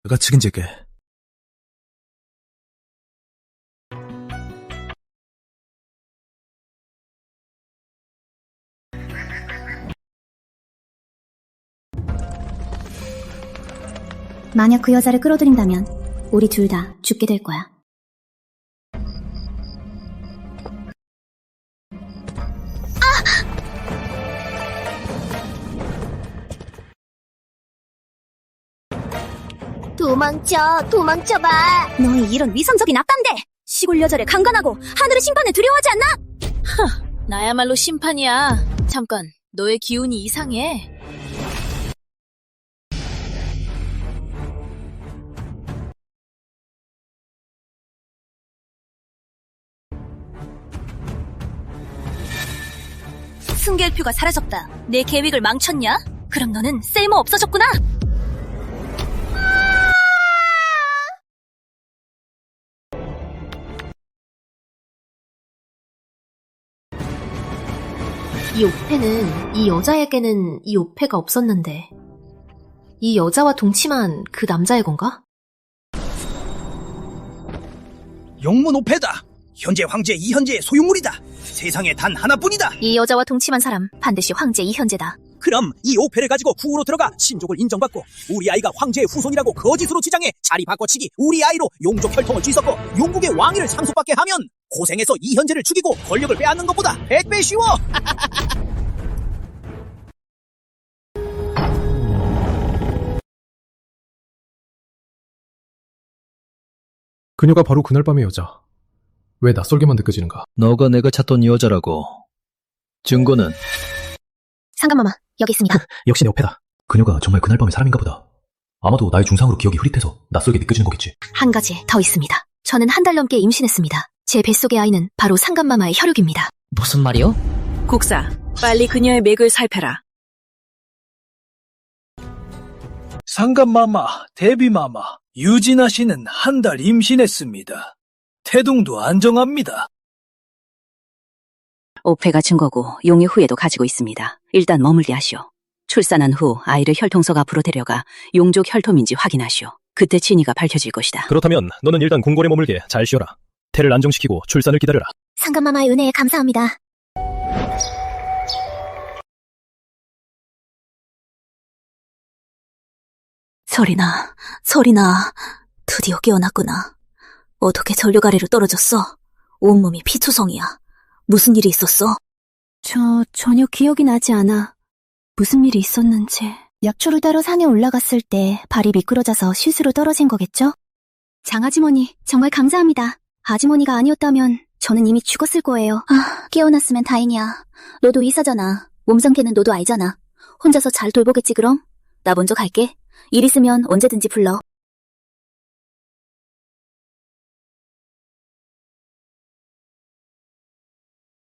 내가 책임질게. 만약 그 여자를 끌어들인다면 우리 둘 다 죽게 될 거야. 도망쳐봐. 너희 이런 위선적인 악단데! 시골 여자를 강간하고 하늘의 심판을 두려워하지 않나? 나야말로 심판이야. 잠깐, 너의 기운이 이상해. 승계일표가 사라졌다. 내 계획을 망쳤냐? 그럼 너는 쓸모 없어졌구나! 이 오패는, 이 여자에게는 이 오패가 없었는데, 이 여자와 동침한 그 남자의 건가? 용문 오패다. 현재 황제 이현재의 소유물이다. 세상에 단 하나뿐이다. 이 여자와 동침한 사람 반드시 황제 이현재다. 그럼 이 오패를 가지고 궁으로 들어가 신족을 인정받고 우리 아이가 황제의 후손이라고 거짓으로 주장해 자리 바꿔치기 우리 아이로 용족 혈통을 뒤섞고 용국의 왕위를 상속받게 하면 고생해서 이현재를 죽이고 권력을 빼앗는 것보다 100배 쉬워. 그녀가 바로 그날 밤의 여자. 왜 낯설게만 느껴지는가? 너가 내가 찾던 여자라고. 증거는? 상감마마, 여기 있습니다. 역시 내 오패다. 그녀가 정말 그날 밤의 사람인가 보다. 아마도 나의 중상으로 기억이 흐릿해서 낯설게 느껴지는 거겠지. 한 가지 더 있습니다. 저는 한 달 넘게 임신했습니다. 제 뱃속의 아이는 바로 상감마마의 혈육입니다. 무슨 말이요? 국사, 빨리 그녀의 맥을 살펴라. 상감마마, 데비마마, 유진아 씨는 한 달 임신했습니다. 태동도 안정합니다. 오패가 증거고 용의 후예도 가지고 있습니다. 일단 머물게 하시오. 출산한 후 아이를 혈통석 앞으로 데려가 용족 혈통인지 확인하시오. 그때 진위가 밝혀질 것이다. 그렇다면 너는 일단 궁궐에 머물게 잘 쉬어라. 태를 안정시키고 출산을 기다려라. 상감마마의 은혜에 감사합니다. 설이나, 드디어 깨어났구나. 어떻게 전력 아래로 떨어졌어? 온몸이 피투성이야. 무슨 일이 있었어? 전혀 기억이 나지 않아. 무슨 일이 있었는지. 약초를 따러 산에 올라갔을 때 발이 미끄러져서 실수로 떨어진 거겠죠? 장아지머니, 정말 감사합니다. 아지머니가 아니었다면 저는 이미 죽었을 거예요. 깨어났으면 다행이야. 너도 의사잖아. 몸 상태는 너도 알잖아. 혼자서 잘 돌보겠지 그럼? 나 먼저 갈게. 일 있으면 언제든지 불러.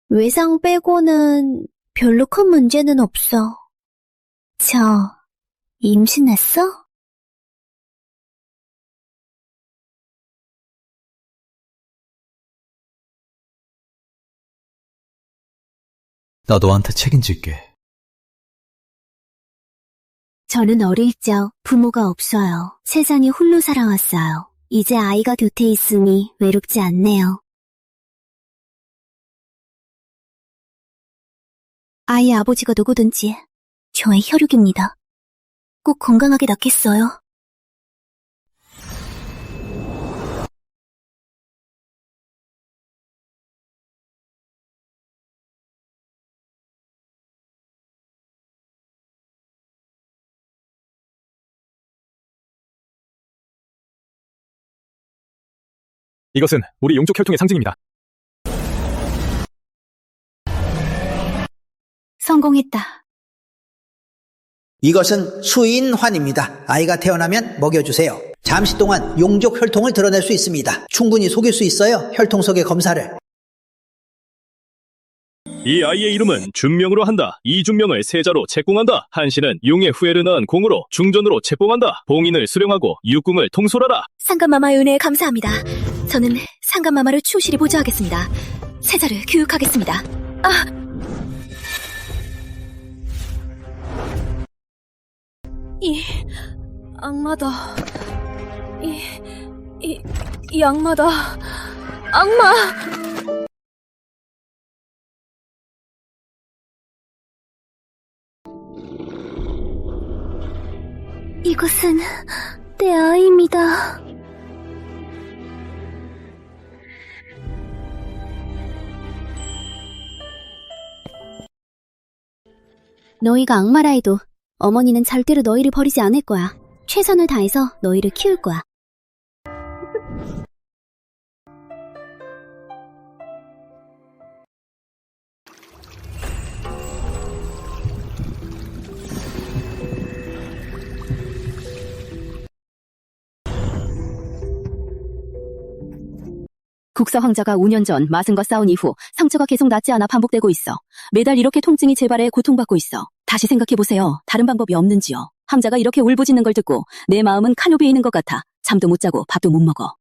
외상 빼고는 별로 큰 문제는 없어. 임신했어? 나 너한테 책임질게. 저는 어릴 적 부모가 없어요. 세상에 홀로 살아왔어요. 이제 아이가 곁에 있으니 외롭지 않네요. 아이의 아버지가 누구든지 저의 혈육입니다. 꼭 건강하게 낳겠어요. 이것은 우리 용족 혈통의 상징입니다. 성공했다. 이것은 수인환입니다. 아이가 태어나면 먹여주세요. 잠시 동안 용족 혈통을 드러낼 수 있습니다. 충분히 속일 수 있어요. 혈통석의 검사를. 이 아이의 이름은 준명으로 한다. 이준명을 세자로 책봉한다. 한씨는 용의 후예를 낳은 공으로 중전으로 책봉한다. 봉인을 수령하고 육궁을 통솔하라. 상감마마의 은혜에 감사합니다. 저는 상감마마를 충실히 보좌하겠습니다. 세자를 교육하겠습니다. 이 악마다. 이 악마다. 악마! 이것은 내 아이입니다. 너희가 악마라 해도 어머니는 절대로 너희를 버리지 않을 거야. 최선을 다해서 너희를 키울 거야. 국사 황자가 5년 전 마승과 싸운 이후 상처가 계속 낫지 않아 반복되고 있어. 매달 이렇게 통증이 재발해 고통받고 있어. 다시 생각해보세요. 다른 방법이 없는지요. 황자가 이렇게 울부짖는 걸 듣고 내 마음은 칼로비에 있는 것 같아. 잠도 못 자고 밥도 못 먹어.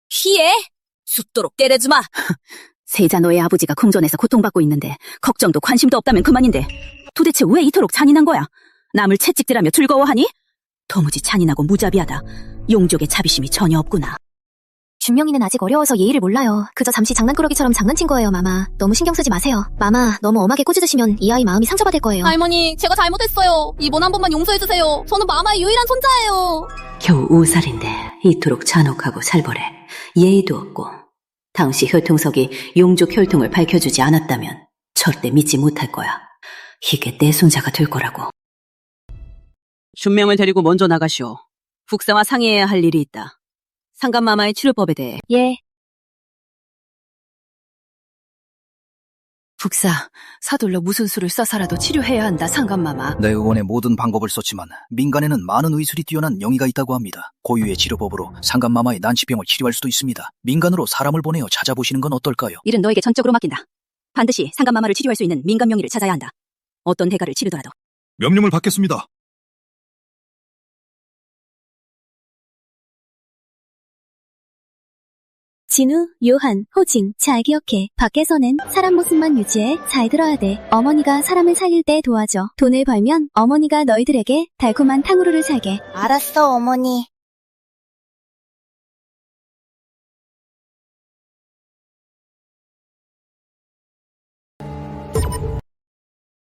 피해! 죽도록 때려주마! 세자 너의 아버지가 궁전에서 고통받고 있는데 걱정도 관심도 없다면 그만인데 도대체 왜 이토록 잔인한 거야? 남을 채찍질하며 즐거워하니? 도무지 잔인하고 무자비하다. 용족의 자비심이 전혀 없구나. 준명이는 아직 어려워서 예의를 몰라요. 그저 잠시 장난꾸러기처럼 장난친 거예요, 마마. 너무 신경 쓰지 마세요. 마마, 너무 엄하게 꼬집으시면 이 아이 마음이 상처받을 거예요. 할머니, 제가 잘못했어요. 이번 한 번만 용서해주세요. 저는 마마의 유일한 손자예요. 겨우 5살인데 이토록 잔혹하고 살벌해. 예의도 없고. 당시 혈통석이 용족 혈통을 밝혀주지 않았다면 절대 믿지 못할 거야. 이게 내 손자가 될 거라고. 준명을 데리고 먼저 나가시오. 국사와 상의해야 할 일이 있다. 상감마마의 치료법에 대해. 예. 국사, 서둘러 무슨 수를 써서라도 치료해야 한다, 상감마마. 내 의원의 모든 방법을 썼지만 민간에는 많은 의술이 뛰어난 영의가 있다고 합니다. 고유의 치료법으로 상감마마의 난치병을 치료할 수도 있습니다. 민간으로 사람을 보내어 찾아보시는 건 어떨까요? 일은 너에게 전적으로 맡긴다. 반드시 상감마마를 치료할 수 있는 민간 명의를 찾아야 한다. 어떤 대가를 치르더라도. 명령을 받겠습니다. 진우, 요한, 호징, 잘 기억해. 밖에서는 사람 모습만 유지해. 잘 들어야 돼. 어머니가 사람을 살릴 때 도와줘. 돈을 벌면 어머니가 너희들에게 달콤한 탕후루를 사게. 알았어, 어머니.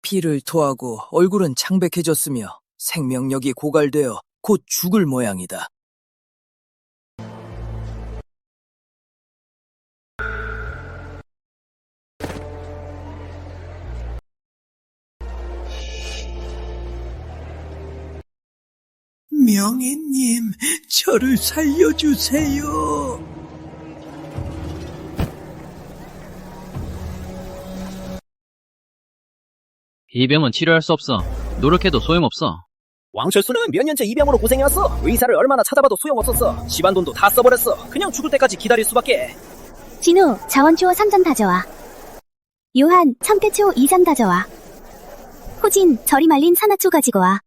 피를 토하고 얼굴은 창백해졌으며 생명력이 고갈되어 곧 죽을 모양이다. 명예님, 저를 살려주세요. 이 병은 치료할 수 없어. 노력해도 소용없어. 왕철수는 몇 년째 이 병으로 고생해왔어. 의사를 얼마나 찾아봐도 소용없었어. 집안 돈도 다 써버렸어. 그냥 죽을 때까지 기다릴 수밖에. 진우, 자원초 3잔 다져와. 요한, 참깨초 2잔 다져와. 호진, 절이 말린 산화초 가지고 와.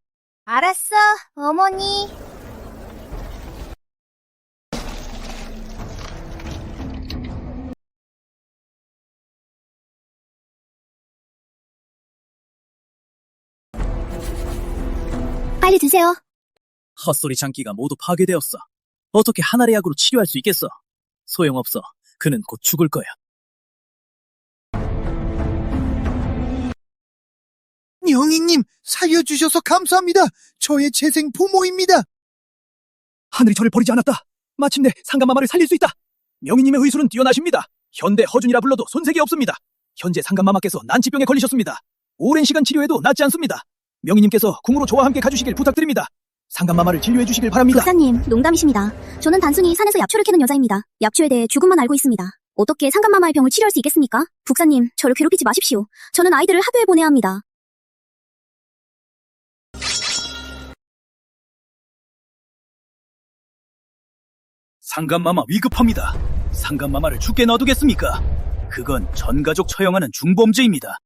알았어, 어머니. 빨리 드세요. 헛소리 장기가 모두 파괴되었어. 어떻게 하나의 약으로 치료할 수 있겠어? 소용없어. 그는 곧 죽을 거야. 영희님, 살려주셔서 감사합니다. 저의 재생 부모입니다. 하늘이 저를 버리지 않았다. 마침내 상감마마를 살릴 수 있다. 명희님의 의술은 뛰어나십니다. 현대 허준이라 불러도 손색이 없습니다. 현재 상감마마께서 난치병에 걸리셨습니다. 오랜 시간 치료해도 낫지 않습니다. 명희님께서 궁으로 저와 함께 가주시길 부탁드립니다. 상감마마를 진료해 주시길 바랍니다. 박사님, 농담이십니다. 저는 단순히 산에서 약초를 캐는 여자입니다. 약초에 대해 조금만 알고 있습니다. 어떻게 상감마마의 병을 치료할 수 있겠습니까? 북사님, 저를 괴롭히지 마십시오. 저는 아이들을 하교에 보내야 합니다. 상감마마 위급합니다. 상감마마를 죽게 놔두겠습니까? 그건 전가족 처형하는 중범죄입니다.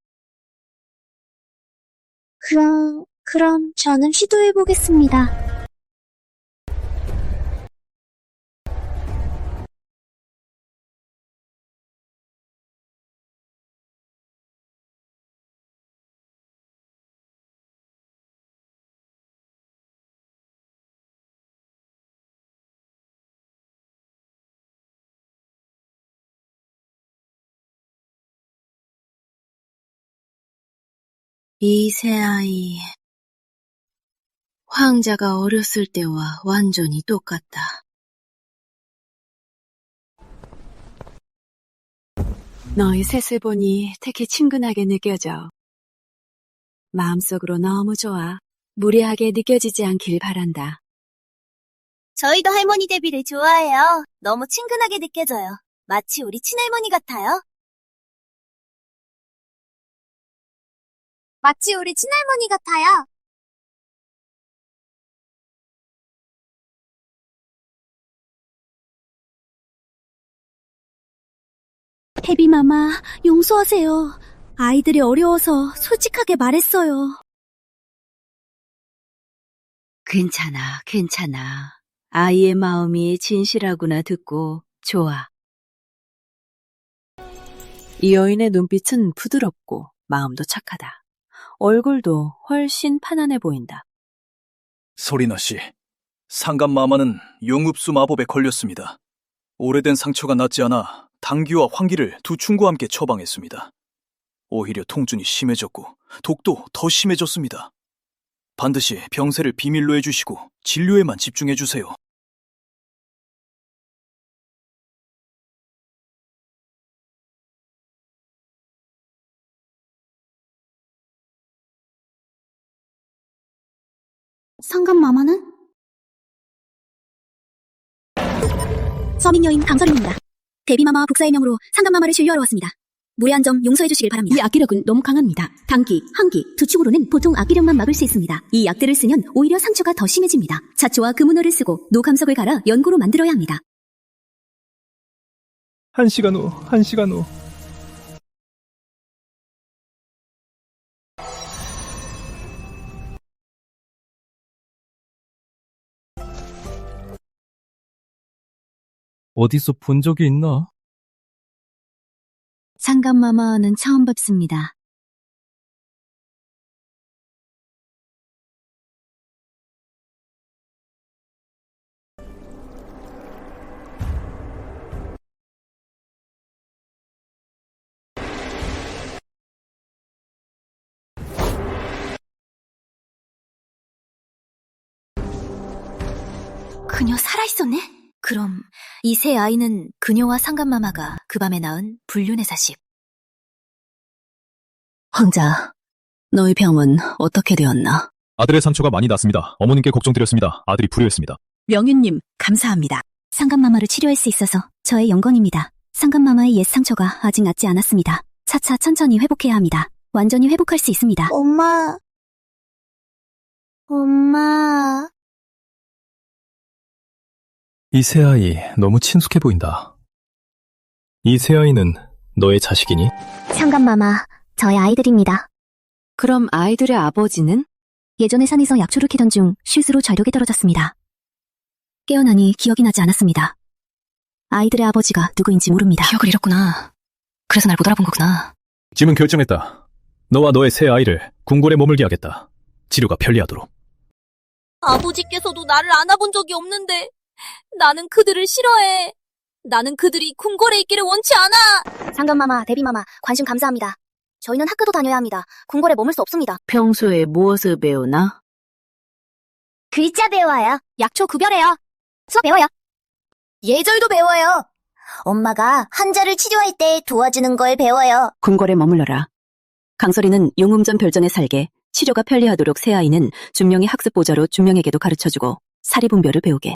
그럼 저는 시도해보겠습니다. 이 새아이, 황자가 어렸을 때와 완전히 똑같다. 너희 셋을 보니 특히 친근하게 느껴져. 마음속으로 너무 좋아. 무례하게 느껴지지 않길 바란다. 저희도 할머니 데뷔를 좋아해요. 너무 친근하게 느껴져요. 마치 우리 친할머니 같아요. 마치 우리 친할머니 같아요. 데뷔마마, 용서하세요. 아이들이 어려워서 솔직하게 말했어요. 괜찮아, 괜찮아. 아이의 마음이 진실하구나 듣고 좋아. 이 여인의 눈빛은 부드럽고 마음도 착하다. 얼굴도 훨씬 편안해 보인다. 소리나 씨, 상감마마는 용읍수 마법에 걸렸습니다. 오래된 상처가 낫지 않아 당귀와 황기를 두 충과 함께 처방했습니다. 오히려 통증이 심해졌고 독도 더 심해졌습니다. 반드시 병세를 비밀로 해주시고 진료에만 집중해주세요. 상감마마는? 서민여인 강설인입니다. 데뷔마마 북사의 명으로 상감마마를 진료하러 왔습니다. 무례한 점 용서해 주시길 바랍니다. 이 악기력은 너무 강합니다. 단기, 한기, 두 축으로는 보통 악기력만 막을 수 있습니다. 이 약들을 쓰면 오히려 상처가 더 심해집니다. 자초와 금은호를 쓰고 노감석을 갈아 연고로 만들어야 합니다. 1시간 후, 1시간 후. 어디서 본 적이 있나? 상감마마는 처음 뵙습니다. 그녀 살아있었네? 그럼 이 세 아이는 그녀와 상감마마가 그 밤에 낳은 불륜의 사십. 황자, 너희 병은 어떻게 되었나? 아들의 상처가 많이 났습니다. 어머님께 걱정드렸습니다. 아들이 불효했습니다. 명윤님, 감사합니다. 상감마마를 치료할 수 있어서 저의 영광입니다. 상감마마의 옛 상처가 아직 낫지 않았습니다. 차차 천천히 회복해야 합니다. 완전히 회복할 수 있습니다. 엄마. 이 새아이 너무 친숙해 보인다. 이 새아이는 너의 자식이니? 상감마마, 저의 아이들입니다. 그럼 아이들의 아버지는? 예전에 산에서 약초를 캐던 중 실수로 절벽에 떨어졌습니다. 깨어나니 기억이 나지 않았습니다. 아이들의 아버지가 누구인지 모릅니다. 기억을 잃었구나. 그래서 날 못 알아본 거구나. 짐은 결정했다. 너와 너의 새 아이를 궁궐에 머물게 하겠다. 치료가 편리하도록. 아버지께서도 나를 안아본 적이 없는데 나는 그들을 싫어해. 나는 그들이 궁궐에 있기를 원치 않아. 상감마마, 데뷔마마, 관심 감사합니다. 저희는 학교도 다녀야 합니다. 궁궐에 머물 수 없습니다. 평소에 무엇을 배우나? 글자 배워요. 약초 구별해요. 수학 배워요. 예절도 배워요. 엄마가 환자를 치료할 때 도와주는 걸 배워요. 궁궐에 머물러라. 강설이는 용음전 별전에 살게, 치료가 편리하도록 새아이는 준명의 학습보좌로 준명에게도 가르쳐주고 사리분별을 배우게.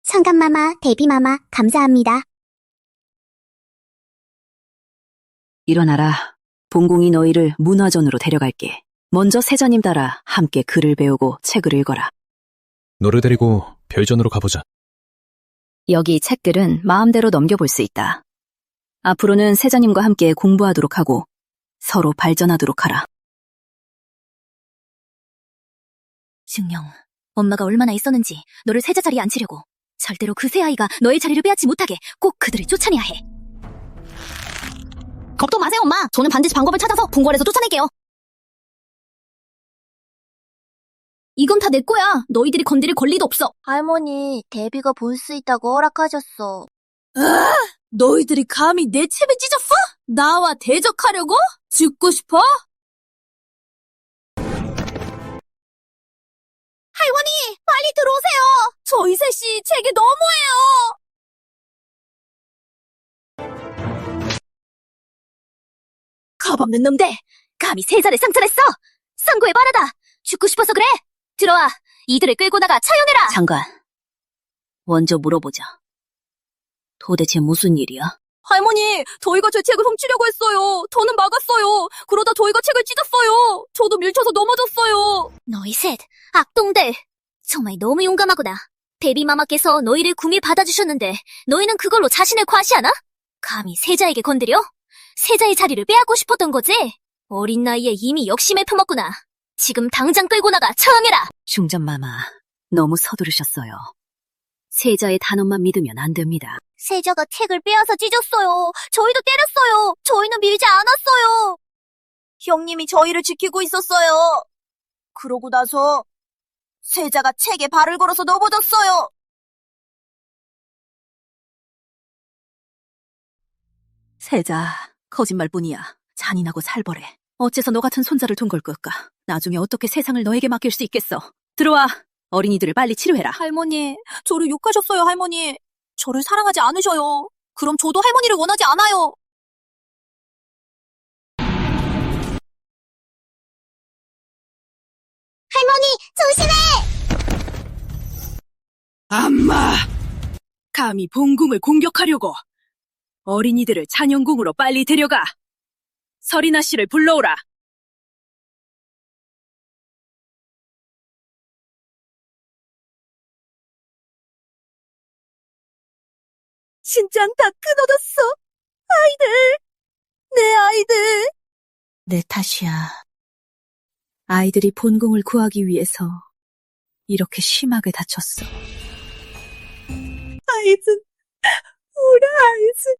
상감마마, 데뷔마마, 감사합니다. 일어나라. 봉공이 너희를 문화전으로 데려갈게. 먼저 세자님 따라 함께 글을 배우고 책을 읽어라. 너를 데리고 별전으로 가보자. 여기 책들은 마음대로 넘겨볼 수 있다. 앞으로는 세자님과 함께 공부하도록 하고 서로 발전하도록 하라. 증명, 엄마가 얼마나 있었는지 너를 세자 자리에 앉히려고. 절대로 그 새 아이가 너의 자리를 빼앗지 못하게 꼭 그들을 쫓아내야 해. 걱정 마세요, 엄마. 저는 반드시 방법을 찾아서 궁궐에서 쫓아낼게요. 이건 다 내 거야. 너희들이 건드릴 권리도 없어. 할머니, 데뷔가 볼 수 있다고 허락하셨어. 너희들이 감히 내 칩을 찢었어? 나와 대적하려고? 죽고 싶어? 할머니, 빨리 들어오세요. 저 이세씨 제게 너무해요. 겁없는 놈들, 감히 세자를 상처냈어. 상고에 반하다. 죽고 싶어서 그래. 들어와, 이들을 끌고 나가 처형해라. 장관, 먼저 물어보자. 도대체 무슨 일이야? 할머니, 저희가 제 책을 훔치려고 했어요. 저는 막았어요. 그러다 저희가 책을 찢었어요. 저도 밀쳐서 넘어졌어요. 너희 셋, 악동들. 정말 너무 용감하구나. 데뷔마마께서 너희를 궁에 받아주셨는데 너희는 그걸로 자신을 과시하나? 감히 세자에게 건드려? 세자의 자리를 빼앗고 싶었던 거지? 어린 나이에 이미 역심에 퍼먹구나. 지금 당장 끌고 나가 처형해라. 중전마마, 너무 서두르셨어요. 세자의 단언만 믿으면 안 됩니다. 세자가 책을 빼앗아 찢었어요. 저희도 때렸어요. 저희는 밀지 않았어요. 형님이 저희를 지키고 있었어요. 그러고 나서 세자가 책에 발을 걸어서 넘어졌어요. 세자, 거짓말뿐이야. 잔인하고 살벌해. 어째서 너 같은 손자를 둔 걸 끌까? 나중에 어떻게 세상을 너에게 맡길 수 있겠어? 들어와. 어린이들을 빨리 치료해라. 할머니, 저를 욕하셨어요, 할머니. 저를 사랑하지 않으셔요. 그럼 저도 할머니를 원하지 않아요. 할머니, 조심해! 암마! 감히 본궁을 공격하려고. 어린이들을 찬영궁으로 빨리 데려가. 서리나 씨를 불러오라. 심장 다 끊어졌어. 아이들, 내 아이들. 내 탓이야. 아이들이 본궁을 구하기 위해서 이렇게 심하게 다쳤어. 아이들, 우리 아이들.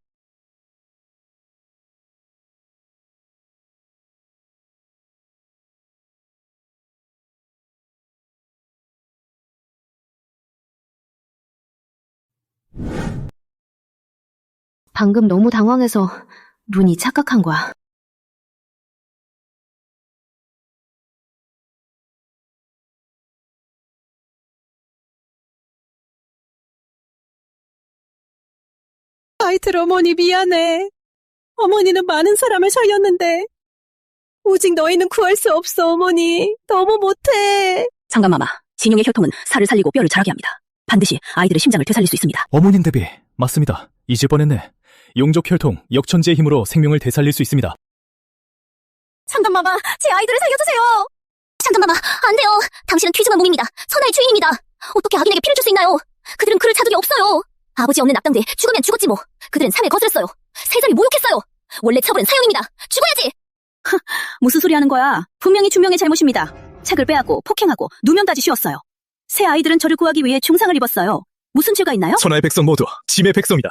방금 너무 당황해서 눈이 착각한 거야. 아이들 어머니 미안해. 어머니는 많은 사람을 살렸는데 오직 너희는 구할 수 없어. 어머니 너무 못해. 장관마마, 진용의 혈통은 살을 살리고 뼈를 자라게 합니다. 반드시 아이들의 심장을 되살릴 수 있습니다. 어머님 대비 맞습니다. 잊을 뻔했네. 용족 혈통, 역천지의 힘으로 생명을 되살릴 수 있습니다. 장관마마, 제 아이들을 살려주세요. 장관마마, 안 돼요. 당신은 귀중한 몸입니다. 천하의 주인입니다. 어떻게 악인에게 피를 줄 수 있나요? 그들은 그를 자격이 없어요. 아버지 없는 악당들, 죽으면 죽었지 뭐. 그들은 삶을 거스렸어요. 세상을 모욕했어요. 원래 처벌은 사형입니다. 죽어야지. 무슨 소리 하는 거야? 분명히 준명의 잘못입니다. 책을 빼앗고 폭행하고 누명까지 씌웠어요. 새 아이들은 저를 구하기 위해 중상을 입었어요. 무슨 죄가 있나요? 천하의 백성 모두 짐의 백성이다.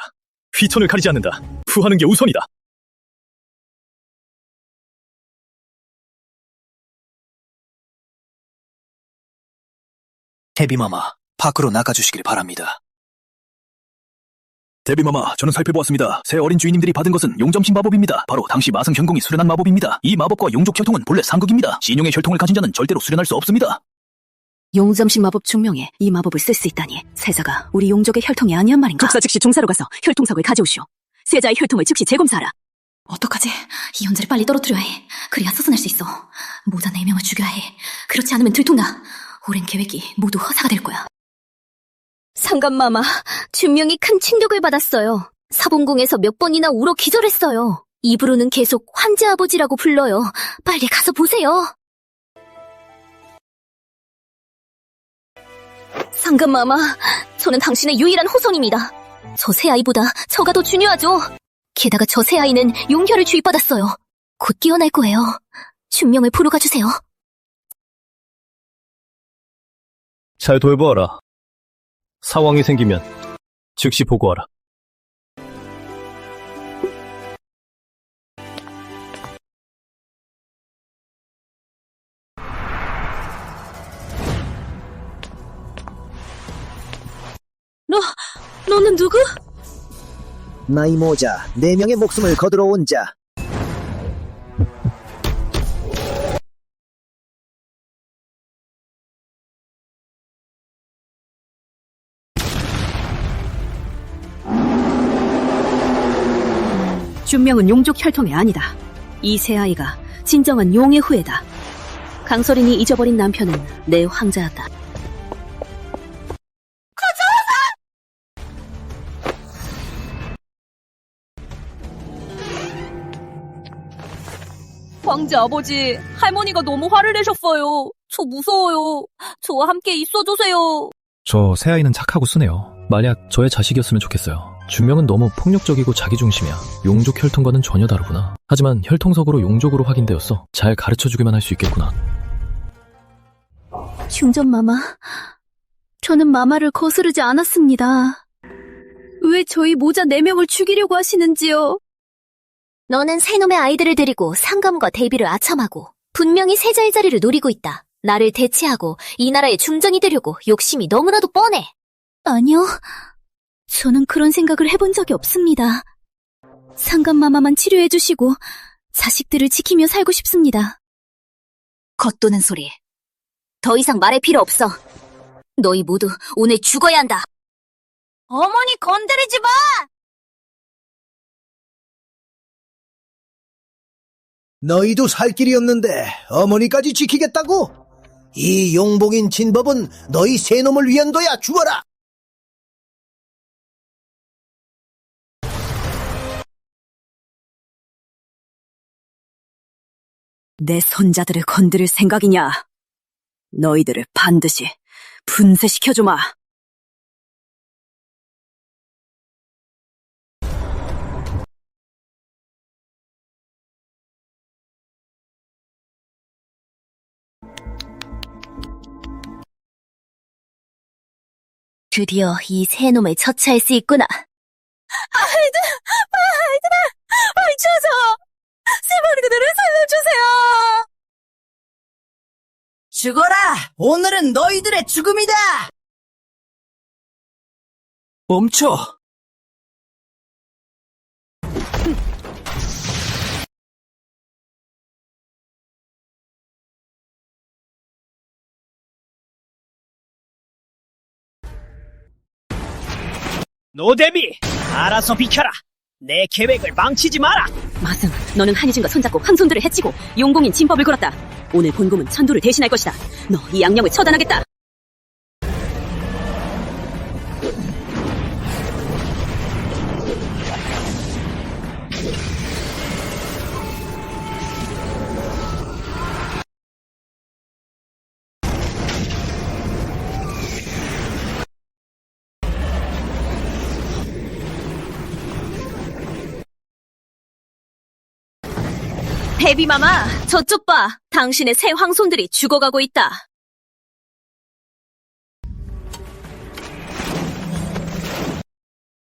휘천을 가리지 않는다. 후하는 게 우선이다. 데뷔마마, 밖으로 나가주시길 바랍니다. 데뷔마마, 저는 살펴보았습니다. 새 어린 주인님들이 받은 것은 용점신 마법입니다. 바로 당시 마승 현공이 수련한 마법입니다. 이 마법과 용족 혈통은 본래 상극입니다. 진용의 혈통을 가진 자는 절대로 수련할 수 없습니다. 용점신 마법 중명에 이 마법을 쓸 수 있다니. 세자가 우리 용족의 혈통이 아니란 말인가? 족사 즉시 중사로 가서 혈통석을 가져오시오. 세자의 혈통을 즉시 재검사하라. 어떡하지? 이 현자를 빨리 떨어뜨려야 해. 그래야 서순할 수 있어. 모자 4명을 죽여야 해. 그렇지 않으면 들통나. 오랜 계획이 모두 허사가 될 거야. 상관마마, 준명이 큰 충격을 받았어요. 사본궁에서 몇 번이나 울어 기절했어요. 입으로는 계속 황제 아버지라고 불러요. 빨리 가서 보세요. 상관마마, 저는 당신의 유일한 후손입니다. 저 새 아이보다 저가 더 중요하죠. 게다가 저 새 아이는 용혈을 주입받았어요. 곧 깨어날 거예요. 준명을 보러 가주세요. 잘 돌보아라. 상황이 생기면 즉시 보고하라. 너는 누구? 나이 모자, 4명의 목숨을 거두러 온 자. 준명은 용족 혈통이 아니다. 이 새 아이가 진정한 용의 후예다. 강설인이 잊어버린 남편은 내 황자였다. 황제 아버지, 할머니가 너무 화를 내셨어요. 저 무서워요. 저와 함께 있어주세요. 저 새아이는 착하고 순해요. 만약 저의 자식이었으면 좋겠어요. 준명은 너무 폭력적이고 자기중심이야. 용족 혈통과는 전혀 다르구나. 하지만 혈통석으로 용족으로 확인되었어. 잘 가르쳐주기만 할 수 있겠구나. 중전마마, 저는 마마를 거스르지 않았습니다. 왜 저희 모자 4명을 죽이려고 하시는지요? 너는 세 놈의 아이들을 데리고 상감과 대비를 아첨하고 분명히 세자의 자리를 노리고 있다. 나를 대체하고 이 나라의 중전이 되려고 욕심이 너무나도 뻔해. 아니요, 저는 그런 생각을 해본 적이 없습니다. 상감마마만 치료해주시고 자식들을 지키며 살고 싶습니다. 겉도는 소리. 더 이상 말할 필요 없어. 너희 모두 오늘 죽어야 한다. 어머니 건드리지 마! 너희도 살 길이 없는데 어머니까지 지키겠다고? 이 용봉인 진법은 너희 세 놈을 위한 거야. 죽어라. 내 손자들을 건드릴 생각이냐? 너희들을 반드시 분쇄시켜주마. 드디어 이 세 놈을 처치할 수 있구나. 아이들아! 저저! 세마리들을 살려주세요! 죽어라! 오늘은 너희들의 죽음이다! 멈춰! 노데비! 알아서 비켜라! 내 계획을 망치지 마라! 마승, 너는 한이진과 손잡고 황손들을 해치고 용공인 진법을 걸었다. 오늘 본궁은 천도를 대신할 것이다. 너 이 양령을 처단하겠다. 베비마마, 저쪽 봐. 당신의 새 황손들이 죽어가고 있다.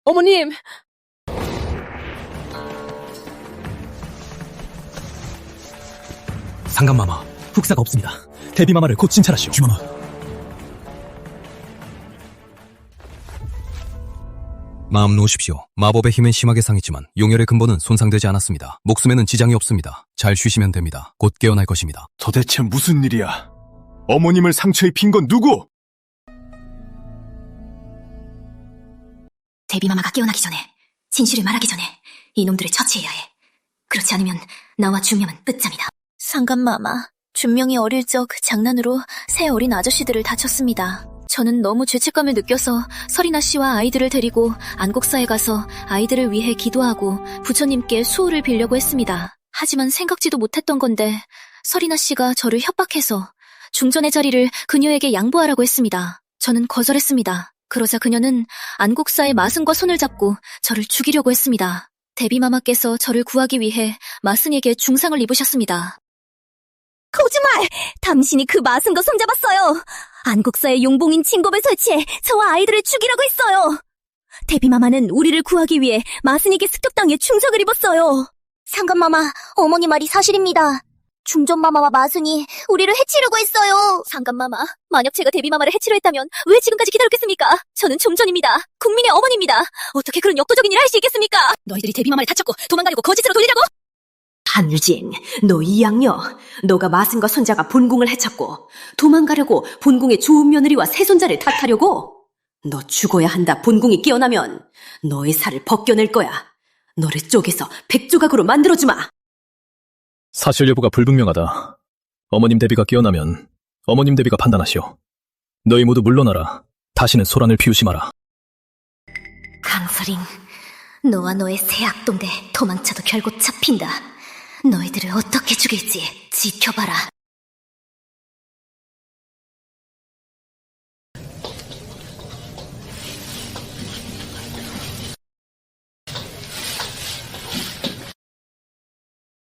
어머님, 상감마마, 흑사가 없습니다. 데비마마를 곧 진찰하시오. 주마마. 마음 놓으십시오. 마법의 힘은 심하게 상했지만 용혈의 근본은 손상되지 않았습니다. 목숨에는 지장이 없습니다. 잘 쉬시면 됩니다. 곧 깨어날 것입니다. 도대체 무슨 일이야? 어머님을 상처 입힌 건 누구? 데비마마가 깨어나기 전에, 진실을 말하기 전에 이놈들을 처치해야 해. 그렇지 않으면 나와 준명은 끝장이다. 상감마마, 준명이 어릴 적 장난으로 새 어린 아저씨들을 다쳤습니다. 저는 너무 죄책감을 느껴서 서리나 씨와 아이들을 데리고 안국사에 가서 아이들을 위해 기도하고 부처님께 수호를 빌려고 했습니다. 하지만 생각지도 못했던 건데 서리나 씨가 저를 협박해서 중전의 자리를 그녀에게 양보하라고 했습니다. 저는 거절했습니다. 그러자 그녀는 안국사의 마승과 손을 잡고 저를 죽이려고 했습니다. 데비마마께서 저를 구하기 위해 마승에게 중상을 입으셨습니다. 거짓말! 당신이 그 마승과 손잡았어요! 안국사의 용봉인 진법을 설치해 저와 아이들을 죽이라고 했어요! 데비마마는 우리를 구하기 위해 마승에게 습격당해 중상을 입었어요! 상감마마, 어머니 말이 사실입니다. 중전마마와 마승이 우리를 해치려고 했어요. 상감마마, 만약 제가 데비마마를 해치려 했다면 왜 지금까지 기다렸겠습니까? 저는 중전입니다. 국민의 어머니입니다. 어떻게 그런 역도적인 일을 할 수 있겠습니까? 너희들이 데비마마를 다쳤고 도망가려고 거짓으로 돌리려고? 한유진, 너 이 양녀, 너가 마승과 손자가 본궁을 해쳤고 도망가려고 본궁의 좋은 며느리와 새손자를 탓하려고? 너 죽어야 한다. 본궁이 깨어나면 너의 살을 벗겨낼 거야. 너를 쪼개서 100조각으로 만들어주마. 사실 여부가 불분명하다. 어머님 대비가 깨어나면 어머님 대비가 판단하시오. 너희 모두 물러나라. 다시는 소란을 피우지 마라. 강서린, 너와 너의 새 악동대 도망쳐도 결국 잡힌다. 너희들을 어떻게 죽일지 지켜봐라.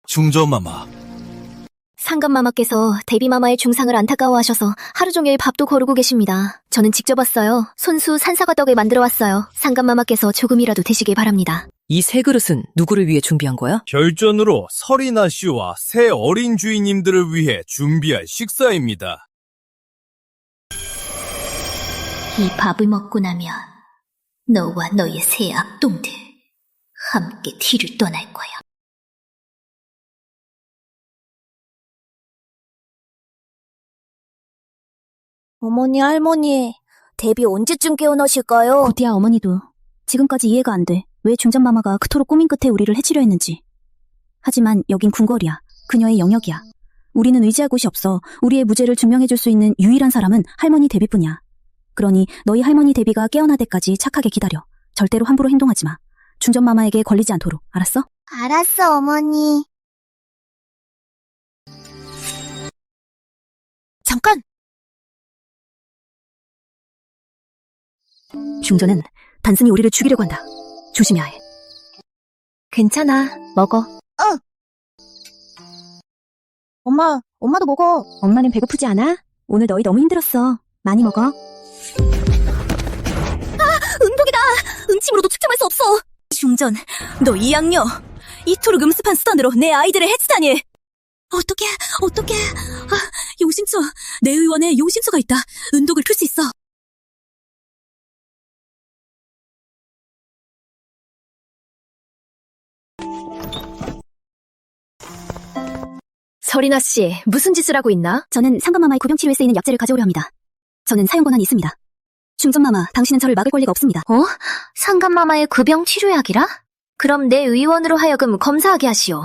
중전마마. 상감마마께서 데비마마의 중상을 안타까워하셔서 하루 종일 밥도 거르고 계십니다. 저는 직접 왔어요. 손수 산사과떡을 만들어 왔어요. 상감마마께서 조금이라도 드시길 바랍니다. 이 새 그릇은 누구를 위해 준비한 거야? 결전으로 서리나 씨와 새 어린 주인님들을 위해 준비할 식사입니다. 이 밥을 먹고 나면 너와 너의 새 악동들 함께 뒤를 떠날 거야. 어머니, 할머니, 데비 언제쯤 깨어나실까요? 곧이야, 어머니도. 지금까지 이해가 안 돼. 왜 중전마마가 그토록 꾸민 끝에 우리를 해치려 했는지. 하지만 여긴 궁궐이야. 그녀의 영역이야. 우리는 의지할 곳이 없어. 우리의 무죄를 증명해줄 수 있는 유일한 사람은 할머니 데비뿐이야. 그러니 너희 할머니 데비가 깨어날 때까지 착하게 기다려. 절대로 함부로 행동하지 마. 중전마마에게 걸리지 않도록. 알았어? 알았어, 어머니. 잠깐! 중전은 단순히 우리를 죽이려고 한다. 조심해야 해. 괜찮아, 먹어. 엄마도 먹어. 엄마는 배고프지 않아? 오늘 너희 너무 힘들었어. 많이 먹어. 은복이다! 은침으로도 측정할 수 없어! 중전, 너 이 악녀! 이토록 음습한 수단으로 내 아이들을 해치다니! 어떡해. 용신초. 내 의원에 용신초가 있다. 은독을 풀 수 있어. 서리나 씨, 무슨 짓을 하고 있나? 저는 상감마마의 구병치료에 쓰이는 약재를 가져오려 합니다. 저는 사용 권한이 있습니다. 중전마마, 당신은 저를 막을 권리가 없습니다. 상감마마의 구병 치료약이라? 그럼 내 의원으로 하여금 검사하게 하시오.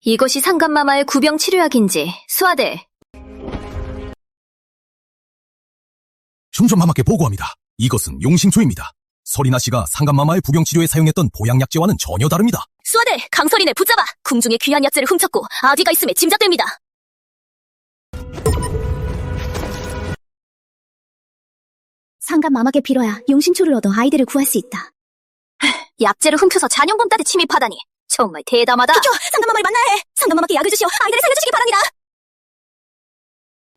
이것이 상감마마의 구병 치료약인지 수하되. 중전마마께 보고합니다. 이것은 용신초입니다. 서리나 씨가 상감마마의 부병치료에 사용했던 보양약재와는 전혀 다릅니다. 수아대, 강서린을 붙잡아! 궁중에 귀한 약재를 훔쳤고 아귀가 있음에 짐작됩니다. 상감마마께 빌어야 용신초를 얻어 아이들을 구할 수 있다. 약재를 훔쳐서 잔용범 딸에 침입하다니 정말 대담하다. 비켜! 상감마마를 만나야 해! 상감마마께 약을 주시오! 아이들을 살려주시기 바랍니다!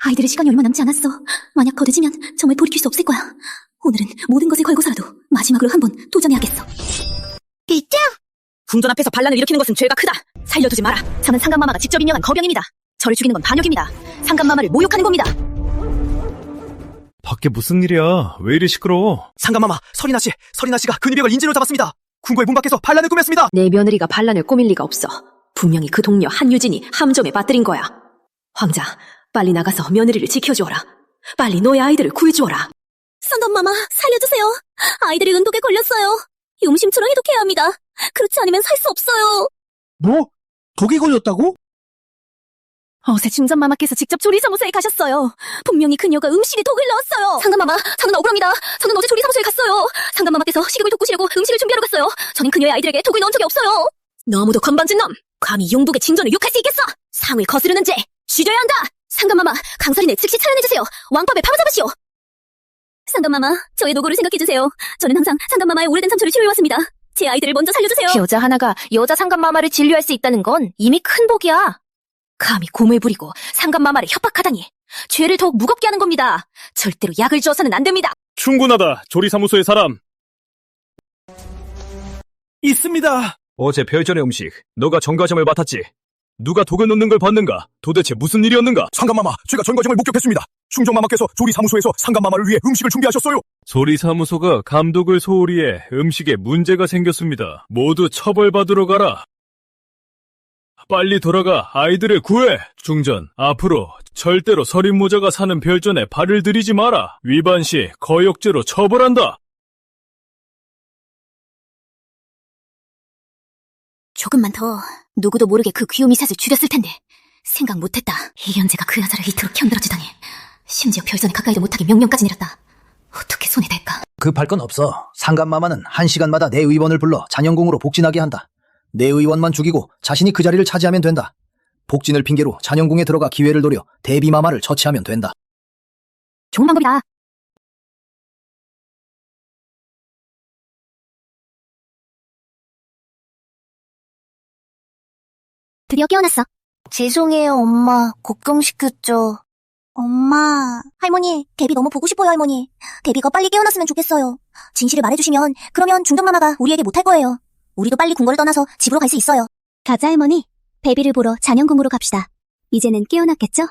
아이들의 시간이 얼마 남지 않았어. 만약 거두지면 정말 돌이킬 수 없을 거야. 오늘은 모든 것을 걸고서라도 마지막으로 한번 도전해야겠어. 비켜! 궁전 앞에서 반란을 일으키는 것은 죄가 크다. 살려두지 마라. 저는 상감마마가 직접 임명한 거병입니다. 저를 죽이는 건 반역입니다. 상감마마를 모욕하는 겁니다. 밖에 무슨 일이야? 왜 이리 시끄러워? 상감마마, 서리나 씨가 근위병을 인질로 잡았습니다. 궁궐 문 밖에서 반란을 꾸몄습니다. 내 며느리가 반란을 꾸밀 리가 없어. 분명히 그 동료 한유진이 함정에 빠뜨린 거야. 황자, 빨리 나가서 며느리를 지켜주어라. 빨리 너의 아이들을 구해주어라. 상감마마, 살려주세요. 아이들이 은독에 걸렸어요. 용심초로 해독해야 합니다. 그렇지 않으면 살 수 없어요. 뭐? 독이 걸렸다고? 어제 중전마마께서 직접 조리사무소에 가셨어요. 분명히 그녀가 음식에 독을 넣었어요. 상감마마, 저는 억울합니다. 저는 어제 조리사무소에 갔어요. 상감마마께서 식욕을 돋구시려고 음식을 준비하러 갔어요. 저는 그녀의 아이들에게 독을 넣은 적이 없어요. 너무도 건방진 놈! 감히 용복의 진전을 욕할 수 있겠어! 상을 거스르는 죄! 죽여야 한다! 상감마마, 강서린을 즉시 차단해주세요. 왕법에 바로잡으시오. 상감마마, 저의 노고를 생각해주세요. 저는 항상 상감마마의 오래된 상처를 치료해왔습니다. 제 아이들을 먼저 살려주세요. 여자 하나가 여자 상감마마를 진료할 수 있다는 건 이미 큰 복이야. 감히 곰을 부리고 상감마마를 협박하다니. 죄를 더욱 무겁게 하는 겁니다. 절대로 약을 주어서는 안 됩니다. 충분하다. 조리사무소의 사람. 있습니다. 어제 별전의 음식, 너가 전과점을 맡았지. 누가 독을 넣는 걸 봤는가? 도대체 무슨 일이었는가? 상감마마, 제가 전과점을 목격했습니다. 충정마마께서 조리사무소에서 상감마마를 위해 음식을 준비하셨어요. 조리사무소가 감독을 소홀히 해 음식에 문제가 생겼습니다. 모두 처벌받으러 가라. 빨리 돌아가 아이들을 구해. 중전, 앞으로 절대로 서린모자가 사는 별전에 발을 들이지 마라. 위반 시 거역죄로 처벌한다. 조금만 더 누구도 모르게 그 귀요미샷을 줄였을 텐데 생각 못했다. 이현재가 그 여자를 이토록 현드러지다니. 심지어 별선에 가까이도 못하게 명령까지 내렸다. 어떻게 손에 댈까? 급할 건 없어. 상감마마는 1시간마다 내 의원을 불러 잔영궁으로 복진하게 한다. 내 의원만 죽이고 자신이 그 자리를 차지하면 된다. 복진을 핑계로 잔영궁에 들어가 기회를 노려 대비마마를 처치하면 된다. 좋은 방법이다. 드디어 깨어났어. 죄송해요, 엄마. 걱정시켰죠. 엄마, 할머니, 데비 너무 보고 싶어요, 할머니. 데비가 빨리 깨어났으면 좋겠어요. 진실을 말해주시면 그러면 중전마마가 우리에게 못할 거예요. 우리도 빨리 궁궐을 떠나서 집으로 갈 수 있어요. 가자, 할머니. 데비를 보러 잔영궁으로 갑시다. 이제는 깨어났겠죠?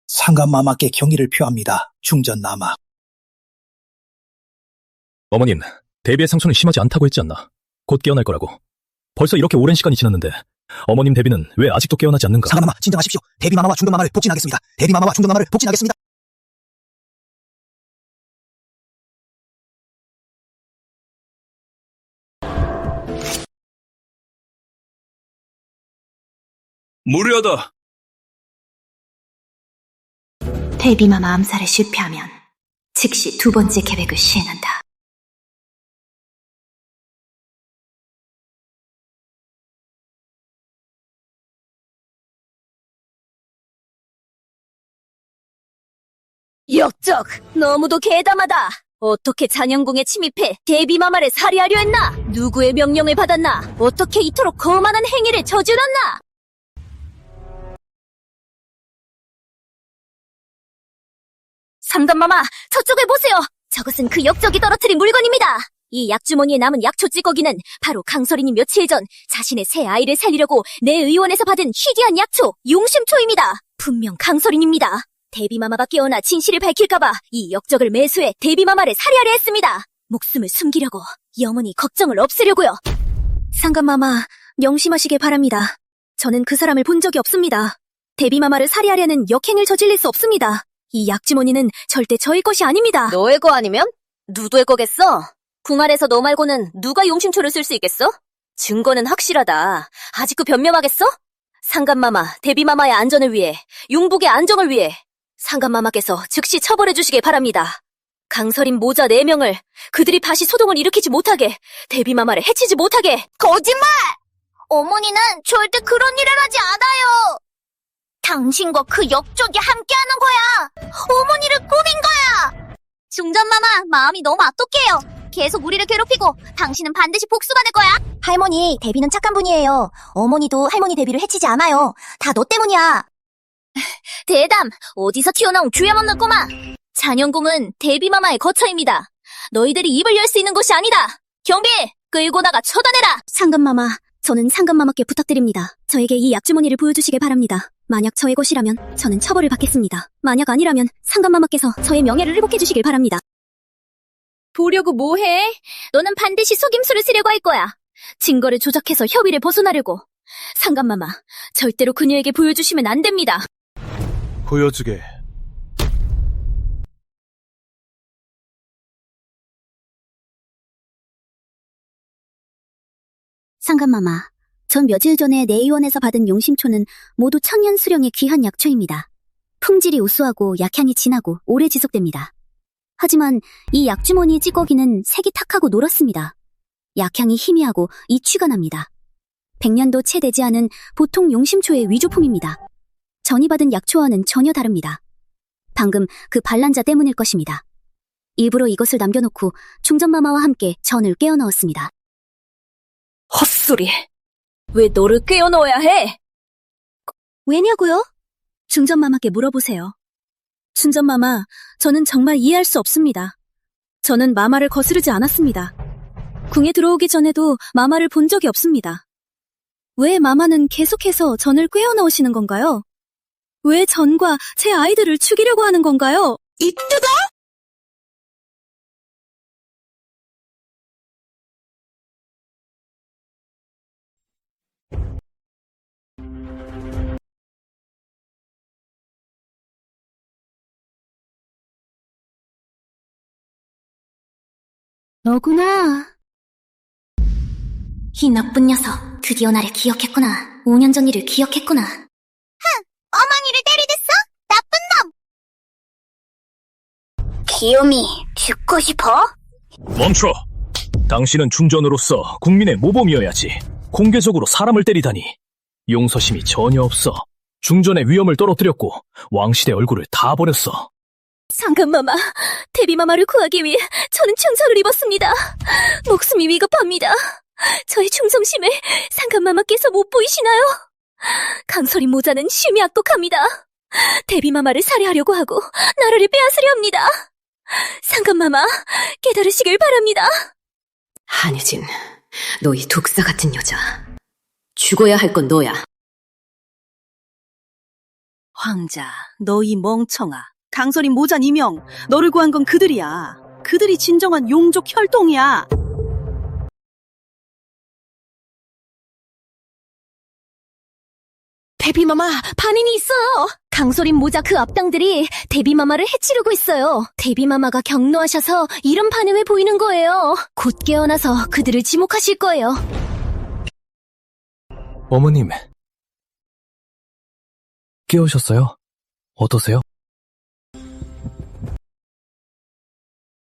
상감마마께 경의를 표합니다. 중전마마. 어머님, 데비의 상처는 심하지 않다고 했지 않나? 곧 깨어날 거라고. 벌써 이렇게 오랜 시간이 지났는데 어머님 데비는 왜 아직도 깨어나지 않는가? 상감마마 진정하십시오. 데비마마와 중전마마를 복진하겠습니다. 데비마마와 중전마마를 복진하겠습니다. 무례하다. 데비마마 암살에 실패하면 즉시 두 번째 계획을 시행한다. 역적! 너무도 개담하다! 어떻게 잔영궁에 침입해 데비마마를 살해하려 했나? 누구의 명령을 받았나? 어떻게 이토록 거만한 행위를 저질렀나? 상감마마, 저쪽을 보세요! 저것은 그 역적이 떨어뜨린 물건입니다! 이 약주머니에 남은 약초 찌꺼기는 바로 강설이님 며칠 전 자신의 새 아이를 살리려고 내 의원에서 받은 희귀한 약초, 용심초입니다! 분명 강설인입니다. 데비마마가 깨어나 진실을 밝힐까봐 이 역적을 매수해 데비마마를 살해하려 했습니다. 목숨을 숨기려고 영원히 걱정을 없애려고요. 상감마마, 명심하시길 바랍니다. 저는 그 사람을 본 적이 없습니다. 데비마마를 살해하려는 역행을 저질릴 수 없습니다. 이 약주머니는 절대 저의 것이 아닙니다. 너의 거 아니면 누구의 거겠어? 궁 아래서 너 말고는 누가 용심초를 쓸 수 있겠어? 증거는 확실하다. 아직도 변명하겠어? 상감마마, 데비마마의 안전을 위해, 용복의 안정을 위해 상감마마께서 즉시 처벌해 주시길 바랍니다. 강설인 모자 4명을 그들이 다시 소동을 일으키지 못하게, 데비마마를 해치지 못하게. 거짓말! 어머니는 절대 그런 일을 하지 않아요. 당신과 그 역적이 함께하는 거야. 어머니를 꾸민 거야. 중전마마, 마음이 너무 악독해요. 계속 우리를 괴롭히고 당신은 반드시 복수받을 거야. 할머니, 데비는 착한 분이에요. 어머니도 할머니 데비를 해치지 않아요. 다 너 때문이야. 대담! 어디서 튀어나온 귀염없는 꼬마! 잔영궁은 데비마마의 거처입니다. 너희들이 입을 열 수 있는 곳이 아니다. 경비! 끌고 나가 처단해라! 상감마마, 저는 상감마마께 부탁드립니다. 저에게 이 약주머니를 보여주시길 바랍니다. 만약 저의 것이라면 저는 처벌을 받겠습니다. 만약 아니라면 상감마마께서 저의 명예를 회복해 주시길 바랍니다. 보려고 뭐해? 너는 반드시 속임수를 쓰려고 할 거야. 증거를 조작해서 협의를 벗어나려고. 상감마마, 절대로 그녀에게 보여주시면 안 됩니다. 보여주게. 상감마마, 전 며칠 전에 내 의원에서 받은 용심초는 모두 천년 수령의 귀한 약초입니다. 품질이 우수하고 약향이 진하고 오래 지속됩니다. 하지만 이 약주머니의 찌꺼기는 색이 탁하고 노랗습니다. 약향이 희미하고 이취가 납니다. 100년도 채 되지 않은 보통 용심초의 위조품입니다. 전이 받은 약초와는 전혀 다릅니다. 방금 그 반란자 때문일 것입니다. 일부러 이것을 남겨놓고 중전마마와 함께 전을 깨어 넣었습니다. 헛소리! 왜 너를 깨어 넣어야 해? 왜냐고요? 중전마마께 물어보세요. 중전마마, 저는 정말 이해할 수 없습니다. 저는 마마를 거스르지 않았습니다. 궁에 들어오기 전에도 마마를 본 적이 없습니다. 왜 마마는 계속해서 전을 꿰어 넣으시는 건가요? 왜 전과 제 아이들을 죽이려고 하는 건가요? 이뜨다! 너구나. 이 나쁜 녀석, 드디어 나를 기억했구나. 5년 전 일을 기억했구나. 어머니를 때리댔어? 나쁜 놈! 귀요미, 죽고 싶어? 멈춰! 당신은 중전으로서 국민의 모범이어야지. 공개적으로 사람을 때리다니. 용서심이 전혀 없어. 중전의 위엄을 떨어뜨렸고 왕실의 얼굴을 다 버렸어. 상감마마, 데비마마를 구하기 위해 저는 충성을 입었습니다. 목숨이 위급합니다. 저의 충성심을 상감마마께서 못 보이시나요? 강설인 모자는 심히 악독합니다. 데비마마를 살해하려고 하고 나라를 빼앗으려 합니다. 상감마마, 깨달으시길 바랍니다. 한유진, 너 이 독사 같은 여자. 죽어야 할 건 너야. 황자, 너 이 멍청아. 강설인 모잔 이명, 너를 구한 건 그들이야. 그들이 진정한 용족 혈통이야. 데비마마, 반인이 있어요. 강설인 모자 그 악당들이 데비마마를 해치려고 있어요. 데비마마가 격노하셔서 이런 반응을 보이는 거예요. 곧 깨어나서 그들을 지목하실 거예요. 어머님. 깨우셨어요? 어떠세요?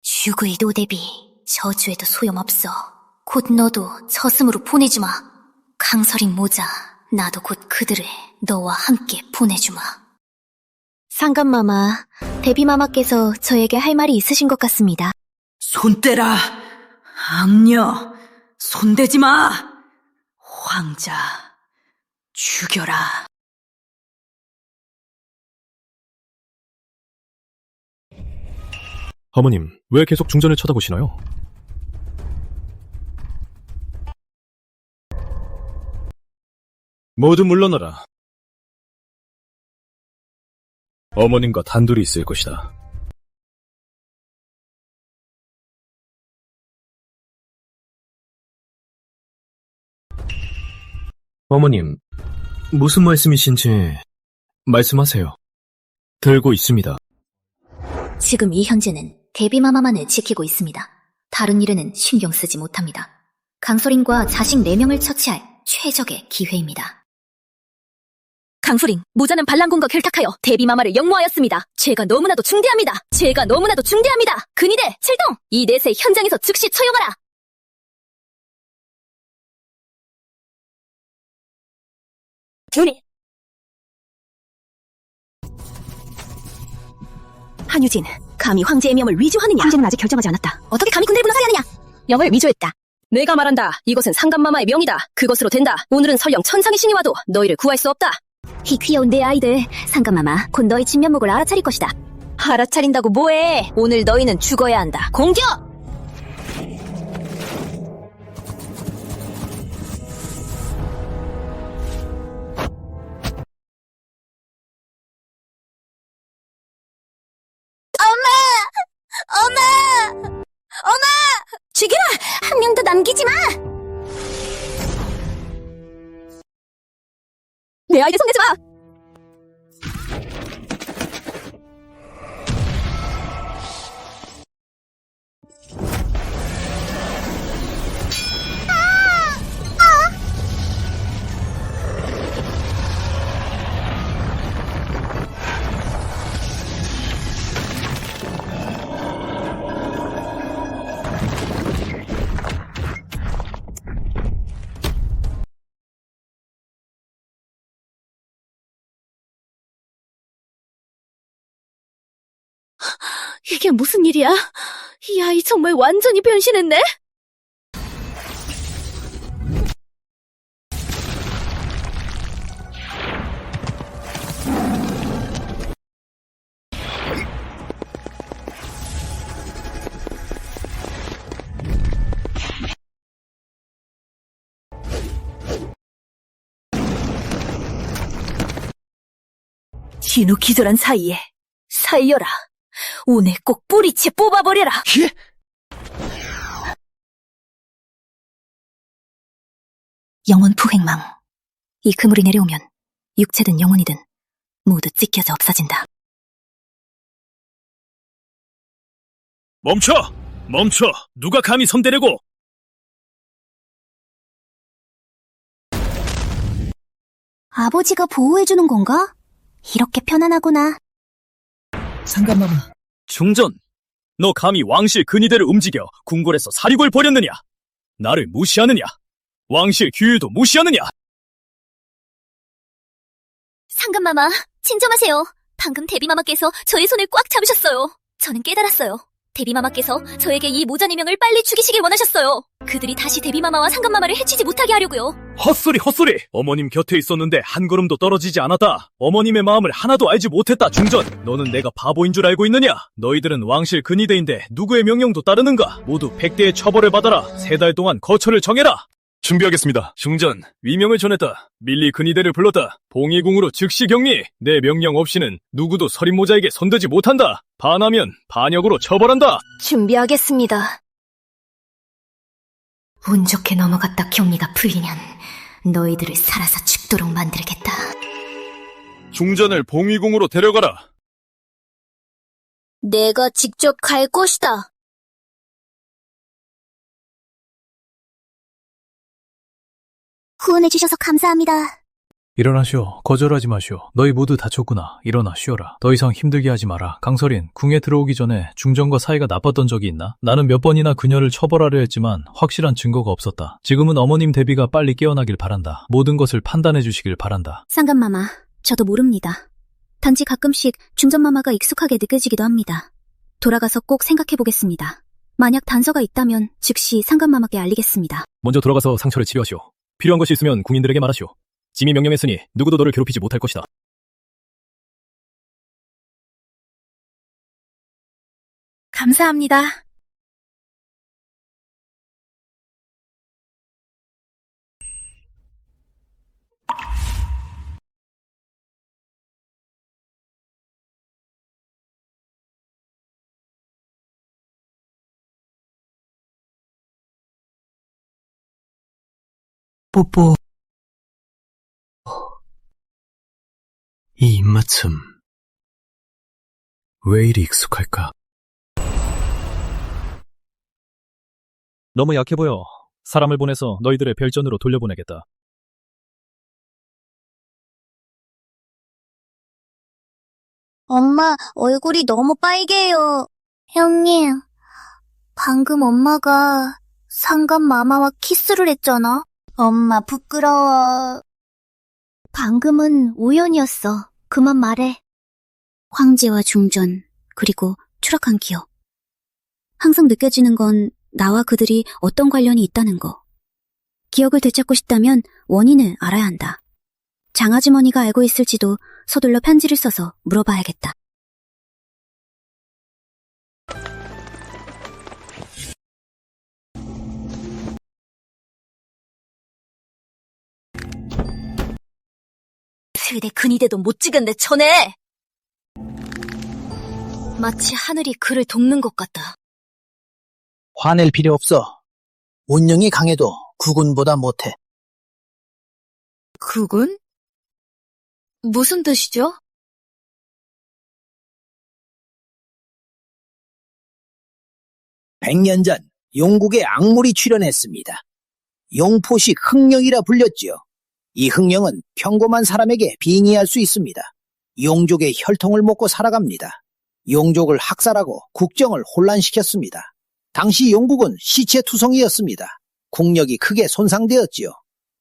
죽의 노대비, 저주해도 소용없어. 곧 너도 저승으로 보내주마. 강설인 모자, 나도 곧 그들을 너와 함께 보내주마. 상감마마, 데비마마께서 저에게 할 말이 있으신 것 같습니다. 손 떼라. 악녀, 손대지 마. 황자, 죽여라. 어머님, 왜 계속 중전을 쳐다보시나요? 모두 물러나라. 어머님과 단둘이 있을 것이다. 어머님, 무슨 말씀이신지 말씀하세요. 들고 있습니다. 지금 이 현재는 데비마마만을 지키고 있습니다. 다른 일에는 신경 쓰지 못합니다. 강소린과 자식 4명을 처치할 최적의 기회입니다. 강소린, 모자는 반란군과 결탁하여 데비마마를 역모하였습니다. 죄가 너무나도 중대합니다. 죄가 너무나도 중대합니다. 근위대, 출동! 이 넷의 현장에서 즉시 처형하라! 둘이. 한유진, 감히 황제의 명을 위조하느냐? 황제는 아직 결정하지 않았다. 어떻게 감히 군대를 불러서야 하느냐? 명을 위조했다. 내가 말한다. 이것은 상감마마의 명이다. 그것으로 된다. 오늘은 설령 천상의 신이 와도 너희를 구할 수 없다. 이 귀여운 내 아이들, 상감마마 곧 너희 진면목을 알아차릴 것이다. 알아차린다고 뭐해? 오늘 너희는 죽어야 한다. 공격! 엄마! 죽여라! 한 명도 남기지 마! 내 아이들 손대지 마! 이게 무슨 일이야? 이 아이 정말 완전히 변신했네? 진우 기절한 사이에 살려라. 오늘 꼭 뿌리채 뽑아버려라. 예? 영혼 부행망. 이 그물이 내려오면 육체든 영혼이든 모두 찢겨져 없어진다. 멈춰! 멈춰! 누가 감히 손대려고! 아버지가 보호해주는 건가? 이렇게 편안하구나. 상감마마. 중전! 너 감히 왕실 근위대를 움직여 궁궐에서 사륙을 벌였느냐? 나를 무시하느냐? 왕실 규율도 무시하느냐? 상감마마, 진정하세요. 방금 데비마마께서 저의 손을 꽉 잡으셨어요. 저는 깨달았어요. 데비마마께서 저에게 이 모자네명을 빨리 죽이시길 원하셨어요. 그들이 다시 데비마마와 상감마마를 해치지 못하게 하려고요. 헛소리 헛소리! 어머님 곁에 있었는데 한 걸음도 떨어지지 않았다. 어머님의 마음을 하나도 알지 못했다. 중전! 너는 내가 바보인 줄 알고 있느냐? 너희들은 왕실 근위대인데 누구의 명령도 따르는가? 모두 100대의 처벌을 받아라. 3달 동안 거처를 정해라. 준비하겠습니다. 중전, 위명을 전했다. 밀리 근위대를 불렀다. 봉의궁으로 즉시 격리. 내 명령 없이는 누구도 서린모자에게 손대지 못한다. 반하면 반역으로 처벌한다. 준비하겠습니다. 운 좋게 넘어갔다 격리가 풀리면 너희들을 살아서 죽도록 만들겠다. 중전을 봉의궁으로 데려가라. 내가 직접 갈 것이다. 후원해주셔서 감사합니다. 일어나시오. 거절하지 마시오. 너희 모두 다쳤구나. 일어나 쉬어라. 더 이상 힘들게 하지 마라. 강설인, 궁에 들어오기 전에 중전과 사이가 나빴던 적이 있나? 나는 몇 번이나 그녀를 처벌하려 했지만 확실한 증거가 없었다. 지금은 어머님 데비가 빨리 깨어나길 바란다. 모든 것을 판단해 주시길 바란다. 상감마마, 저도 모릅니다. 단지 가끔씩 중전마마가 익숙하게 느껴지기도 합니다. 돌아가서 꼭 생각해보겠습니다. 만약 단서가 있다면 즉시 상감마마께 알리겠습니다. 먼저 돌아가서 상처를 치료하시오. 필요한 것이 있으면 궁인들에게 말하시오. 짐이 명령했으니 누구도 너를 괴롭히지 못할 것이다. 감사합니다. 뽀뽀. 이 입맞춤 왜 이리 익숙할까? 너무 약해 보여. 사람을 보내서 너희들의 별전으로 돌려보내겠다. 엄마, 얼굴이 너무 빨개요. 형님, 방금 엄마가 상감마마와 키스를 했잖아. 엄마, 부끄러워. 방금은 우연이었어. 그만 말해. 황제와 중전, 그리고 추락한 기억. 항상 느껴지는 건 나와 그들이 어떤 관련이 있다는 거. 기억을 되찾고 싶다면 원인을 알아야 한다. 장아주머니가 알고 있을지도 서둘러 편지를 써서 물어봐야겠다. 그대 근위대도 못 찍은데 전에! 마치 하늘이 그를 돕는 것 같다. 화낼 필요 없어. 운명이 강해도 국군보다 못해. 국군? 무슨 뜻이죠? 백년 전 용국에 악물이 출현했습니다. 용포식 흥령이라 불렸지요. 이 흥령은 평범한 사람에게 빙의할 수 있습니다. 용족의 혈통을 먹고 살아갑니다. 용족을 학살하고 국정을 혼란시켰습니다. 당시 용국은 시체투성이였습니다. 국력이 크게 손상되었지요.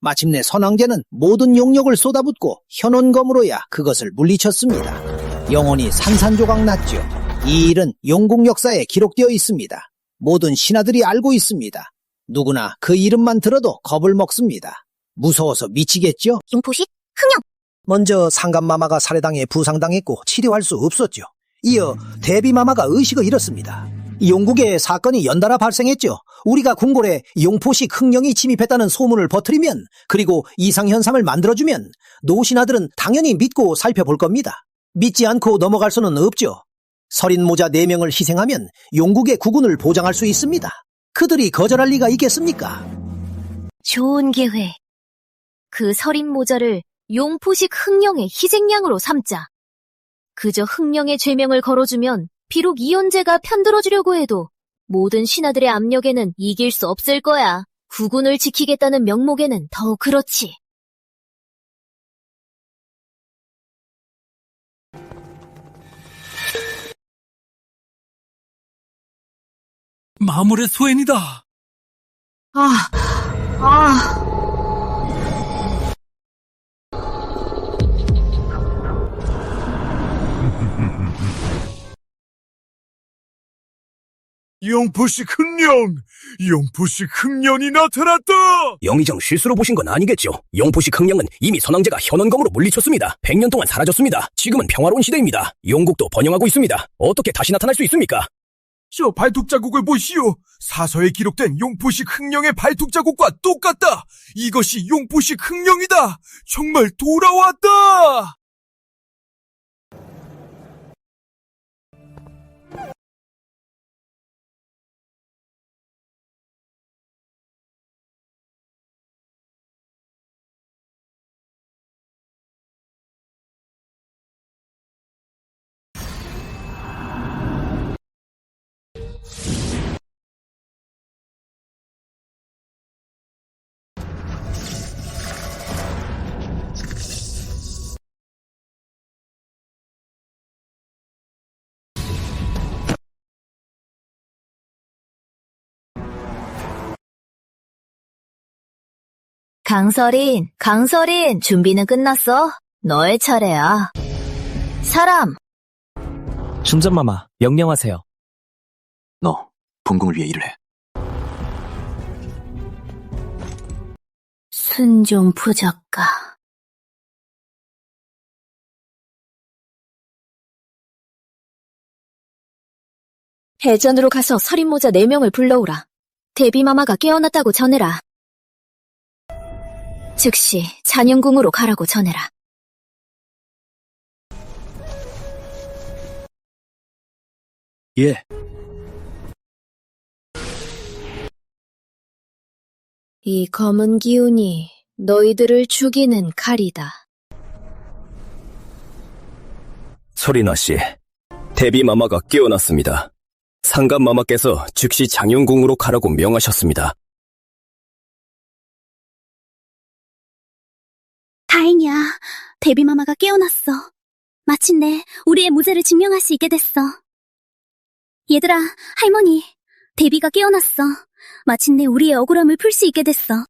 마침내 선왕제는 모든 용력을 쏟아붓고 현원검으로야 그것을 물리쳤습니다. 영혼이 산산조각 났지요. 이 일은 용국 역사에 기록되어 있습니다. 모든 신하들이 알고 있습니다. 누구나 그 이름만 들어도 겁을 먹습니다. 무서워서 미치겠죠? 용포식? 흥령! 먼저 상감마마가 살해당해 부상당했고 치료할 수 없었죠. 이어 대비마마가 의식을 잃었습니다. 용국에 사건이 연달아 발생했죠. 우리가 궁궐에 용포식 흥령이 침입했다는 소문을 퍼뜨리면, 그리고 이상현상을 만들어주면 노신하들은 당연히 믿고 살펴볼 겁니다. 믿지 않고 넘어갈 수는 없죠. 서린모자 4명을 희생하면 용국의 국운을 보장할 수 있습니다. 그들이 거절할 리가 있겠습니까? 좋은 기회. 그 서린모자를 용포식 흥령의 희생양으로 삼자. 그저 흥령의 죄명을 걸어주면 비록 이연제가 편들어주려고 해도 모든 신하들의 압력에는 이길 수 없을 거야. 국군을 지키겠다는 명목에는 더욱 그렇지. 마물의 소엔이다. 용포식 흑령! 용포식 흑령이 나타났다! 영의정 실수로 보신 건 아니겠죠? 용포식 흑령은 이미 선왕제가 현원검으로 물리쳤습니다. 100년 동안 사라졌습니다. 지금은 평화로운 시대입니다. 용국도 번영하고 있습니다. 어떻게 다시 나타날 수 있습니까? 저 발톱 자국을 보시오. 사서에 기록된 용포식 흑령의 발톱 자국과 똑같다. 이것이 용포식 흑령이다. 정말 돌아왔다. 강설인, 준비는 끝났어? 너의 차례야. 사람! 중전마마, 명령하세요. 너 본궁을 위해 일을 해. 순종 부적가. 해전으로 가서 서린모자 4명을 불러오라. 대비마마가 깨어났다고 전해라. 즉시 잔영궁으로 가라고 전해라. 예. 이 검은 기운이 너희들을 죽이는 칼이다. 소리나 씨, 대비마마가 깨어났습니다. 상감마마께서 즉시 장영궁으로 가라고 명하셨습니다. 다행이야. 데비마마가 깨어났어. 마침내 우리의 무죄를 증명할 수 있게 됐어. 얘들아, 할머니, 데비가 깨어났어. 마침내 우리의 억울함을 풀 수 있게 됐어.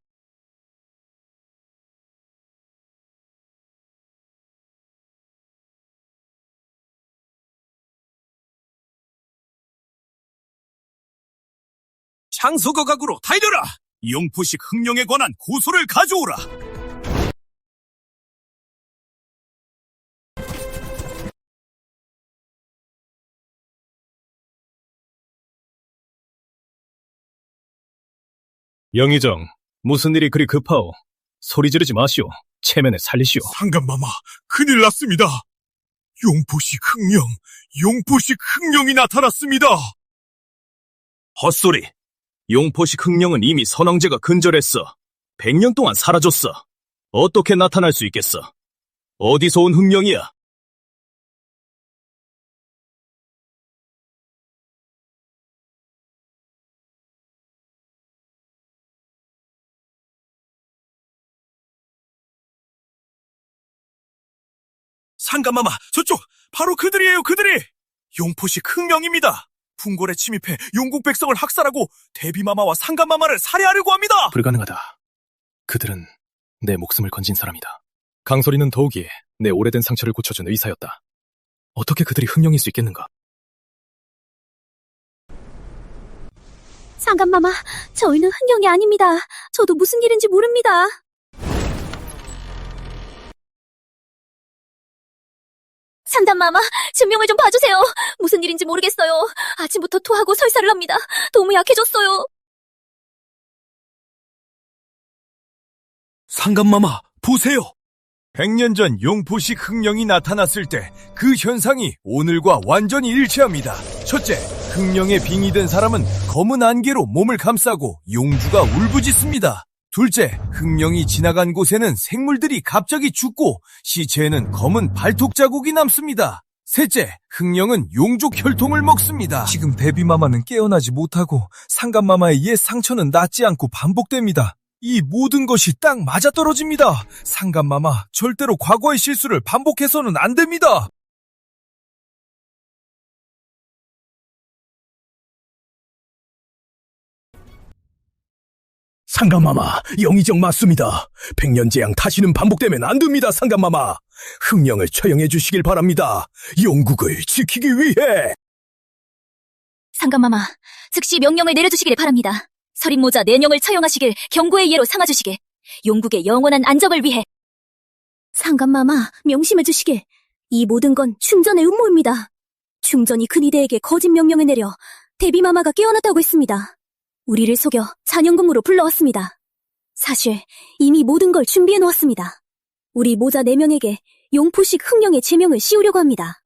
장서거각으로 달려라! 용포식 흑령에 관한 고소를 가져오라! 영의정, 무슨 일이 그리 급하오? 소리 지르지 마시오. 체면에 살리시오. 상감마마, 큰일 났습니다. 용포식 흑령이 나타났습니다. 헛소리. 용포식 흑령은 이미 선왕제가 근절했어. 100년 동안 사라졌어. 어떻게 나타날 수 있겠어? 어디서 온 흑령이야? 상감마마, 저쪽! 바로 그들이에요, 그들이! 용포식 흑령입니다. 궁궐에 침입해 용국 백성을 학살하고 대비마마와 상감마마를 살해하려고 합니다. 불가능하다. 그들은 내 목숨을 건진 사람이다. 강소리는 더욱이 내 오래된 상처를 고쳐준 의사였다. 어떻게 그들이 흑령일 수 있겠는가? 상감마마, 저희는 흑령이 아닙니다. 저도 무슨 일인지 모릅니다. 상담마마, 증명을 좀 봐주세요. 무슨 일인지 모르겠어요. 아침부터 토하고 설사를 합니다. 너무 약해졌어요. 상감마마, 보세요. 100년 전 용포식 흑령이 나타났을 때 그 현상이 오늘과 완전히 일치합니다. 첫째, 흑령에 빙의된 사람은 검은 안개로 몸을 감싸고 용주가 울부짖습니다. 둘째, 흑령이 지나간 곳에는 생물들이 갑자기 죽고 시체에는 검은 발톱 자국이 남습니다. 셋째, 흥령은 용족 혈통을 먹습니다. 지금 베비마마는 깨어나지 못하고 상감마마의 옛 상처는 낫지 않고 반복됩니다. 이 모든 것이 딱 맞아떨어집니다. 상감마마, 절대로 과거의 실수를 반복해서는 안 됩니다. 상감마마, 영의정 맞습니다. 백년재앙 다시는 반복되면 안 됩니다, 상감마마. 흥령을 처형해 주시길 바랍니다. 용국을 지키기 위해. 상감마마, 즉시 명령을 내려주시길 바랍니다. 서린모자 4명을 처형하시길 경고의 예로 삼아주시길. 용국의 영원한 안정을 위해. 상감마마, 명심해 주시길. 이 모든 건 충전의 음모입니다. 충전이 근위대에게 거짓 명령을 내려 데비마마가 깨어났다고 했습니다. 우리를 속여 잔영궁으로 불러왔습니다. 사실 이미 모든 걸 준비해 놓았습니다. 우리 모자 4명에게 용포식 흥령의 제명을 씌우려고 합니다.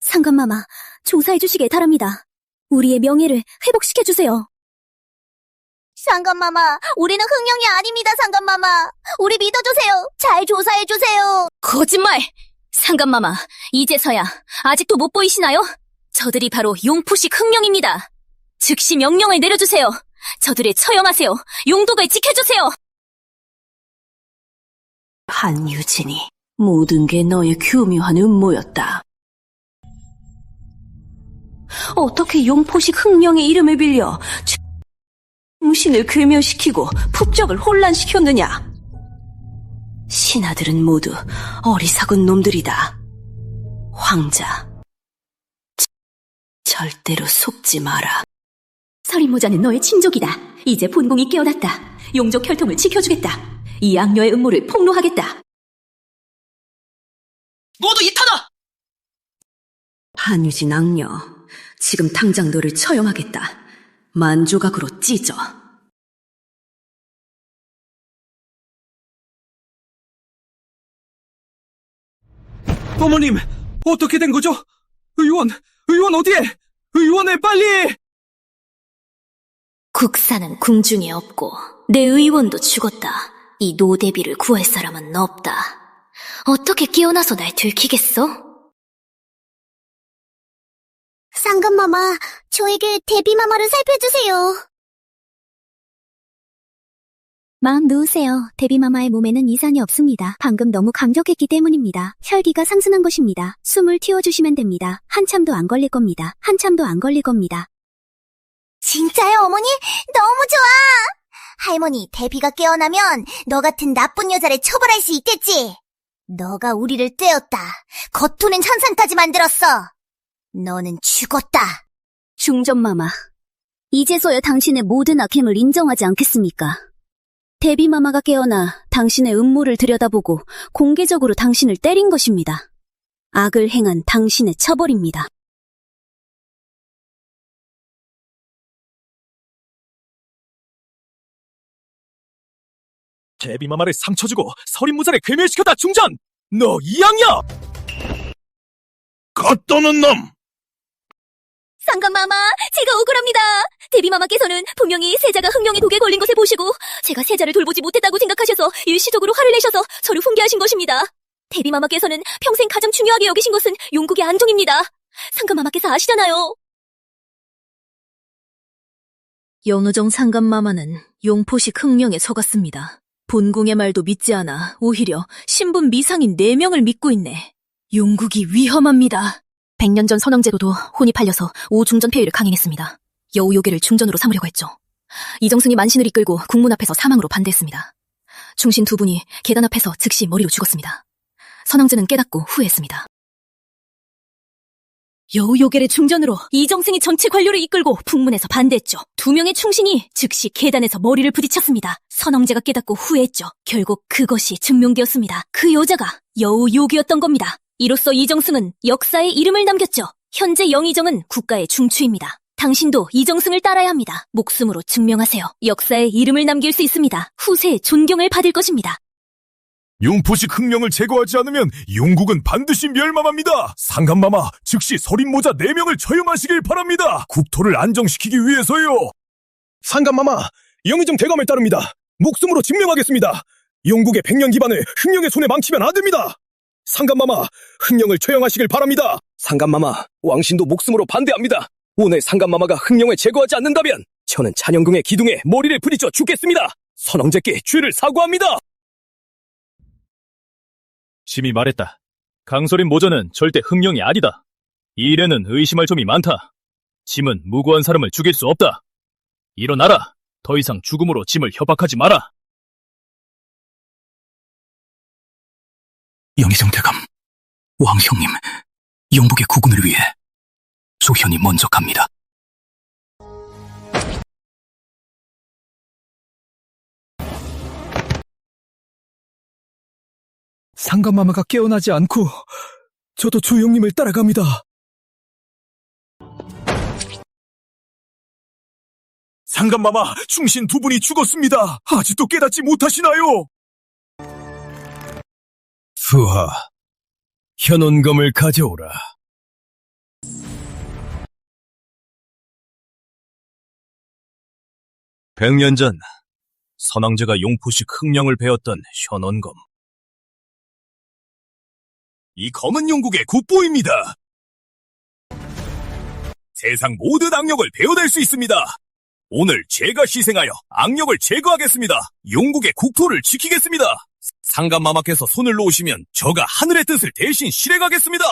상감마마, 조사해 주시길 바랍니다. 우리의 명예를 회복시켜 주세요. 상감마마, 우리는 흥령이 아닙니다, 상감마마. 우리 믿어주세요. 잘 조사해주세요. 거짓말! 상감마마, 이제서야 아직도 못 보이시나요? 저들이 바로 용포식 흥령입니다. 즉시 명령을 내려주세요. 저들을 처형하세요. 용독을 지켜주세요. 한유진이 모든 게 너의 교묘한 음모였다. 어떻게 용포식 흥령의 이름을 빌려 무신을 괴멸시키고 푹적을 혼란시켰느냐? 신하들은 모두 어리석은 놈들이다. 황자, 절대로 속지 마라. 서린모자는 너의 친족이다. 이제 본궁이 깨어났다. 용족 혈통을 지켜주겠다. 이 악녀의 음모를 폭로하겠다. 모두 이타다! 한유진 악녀, 지금 당장 너를 처형하겠다. 만조각으로 찢어. 어머님, 어떻게 된 거죠? 의원 어디에? 의원을 빨리! 국사는 궁중에 없고 내 의원도 죽었다. 이 노대비를 구할 사람은 없다. 어떻게 깨어나서 날 들키겠어? 상감마마, 저에게 데비마마를 살펴주세요. 마음 놓으세요. 데비마마의 몸에는 이상이 없습니다. 방금 너무 강력했기 때문입니다. 혈기가 상승한 것입니다. 숨을 틔워주시면 됩니다. 한참도 안 걸릴 겁니다. 한참도 안 걸릴 겁니다. 진짜요, 어머니? 너무 좋아! 할머니, 데비가 깨어나면 너 같은 나쁜 여자를 처벌할 수 있겠지? 너가 우리를 떼었다. 겉도는 천상까지 만들었어. 너는 죽었다. 중전마마, 이제서야 당신의 모든 악행을 인정하지 않겠습니까? 데비마마가 깨어나 당신의 음모를 들여다보고 공개적으로 당신을 때린 것입니다. 악을 행한 당신의 처벌입니다. 데비마마를 상처 주고 서린모자를 괴멸시켰다, 중전! 너 이양이야! 겉도는 놈! 상감마마, 제가 억울합니다. 데비마마께서는 분명히 세자가 흥령의 독에 걸린 것을 보시고 제가 세자를 돌보지 못했다고 생각하셔서 일시적으로 화를 내셔서 저를 훈계하신 것입니다. 데비마마께서는 평생 가장 중요하게 여기신 것은 용국의 안정입니다. 상감마마께서 아시잖아요. 연우정 상감마마는 용포식 흥령에 속았습니다. 본궁의 말도 믿지 않아 오히려 신분 미상인 4명을 믿고 있네. 용국이 위험합니다. 100년 전 선왕제도도 혼이 팔려서 오중전 폐위를 강행했습니다. 여우요괴를 중전으로 삼으려고 했죠. 이정승이 만신을 이끌고 국문 앞에서 사망으로 반대했습니다. 충신 2분이 계단 앞에서 즉시 머리로 죽었습니다. 선왕제는 깨닫고 후회했습니다. 여우요괴를 중전으로 이정승이 전체 관료를 이끌고 북문에서 반대했죠. 2명의 충신이 즉시 계단에서 머리를 부딪혔습니다. 선왕제가 깨닫고 후회했죠. 결국 그것이 증명되었습니다. 그 여자가 여우요괴였던 겁니다. 이로써 이정승은 역사에 이름을 남겼죠. 현재 영의정은 국가의 중추입니다. 당신도 이정승을 따라야 합니다. 목숨으로 증명하세요. 역사에 이름을 남길 수 있습니다. 후세의 존경을 받을 것입니다. 용포식 흥령을 제거하지 않으면 용국은 반드시 멸망합니다. 상감마마, 즉시 서린모자 4명을 처형하시길 바랍니다. 국토를 안정시키기 위해서요. 상감마마, 영의정 대감을 따릅니다. 목숨으로 증명하겠습니다. 용국의 100년 기반을 흥령의 손에 망치면 안 됩니다. 상감마마, 흥령을 처형하시길 바랍니다. 상감마마, 왕신도 목숨으로 반대합니다. 오늘 상감마마가 흥령을 제거하지 않는다면 저는 찬영궁의 기둥에 머리를 부딪혀 죽겠습니다. 선왕제께 죄를 사과합니다. 심히 말했다. 강소린 모전은 절대 흥령이 아니다. 이 일에는 의심할 점이 많다. 짐은 무고한 사람을 죽일 수 없다. 일어나라. 더 이상 죽음으로 짐을 협박하지 마라. 영의정대감, 왕형님, 영복의 구군을 위해 조현이 먼저 갑니다. 상감마마가 깨어나지 않고 저도 조형님을 따라갑니다. 상감마마, 충신 두 분이 죽었습니다. 아직도 깨닫지 못하시나요? 수하, 현원검을 가져오라. 백년 전 선왕제가 용포식 흥령을 베었던 현원검. 이 검은 용국의 국보입니다. 세상 모든 악력을 베어낼 수 있습니다. 오늘 제가 희생하여 악력을 제거하겠습니다. 용국의 국토를 지키겠습니다. 상감마마께서 손을 놓으시면 저가 하늘의 뜻을 대신 실행하겠습니다.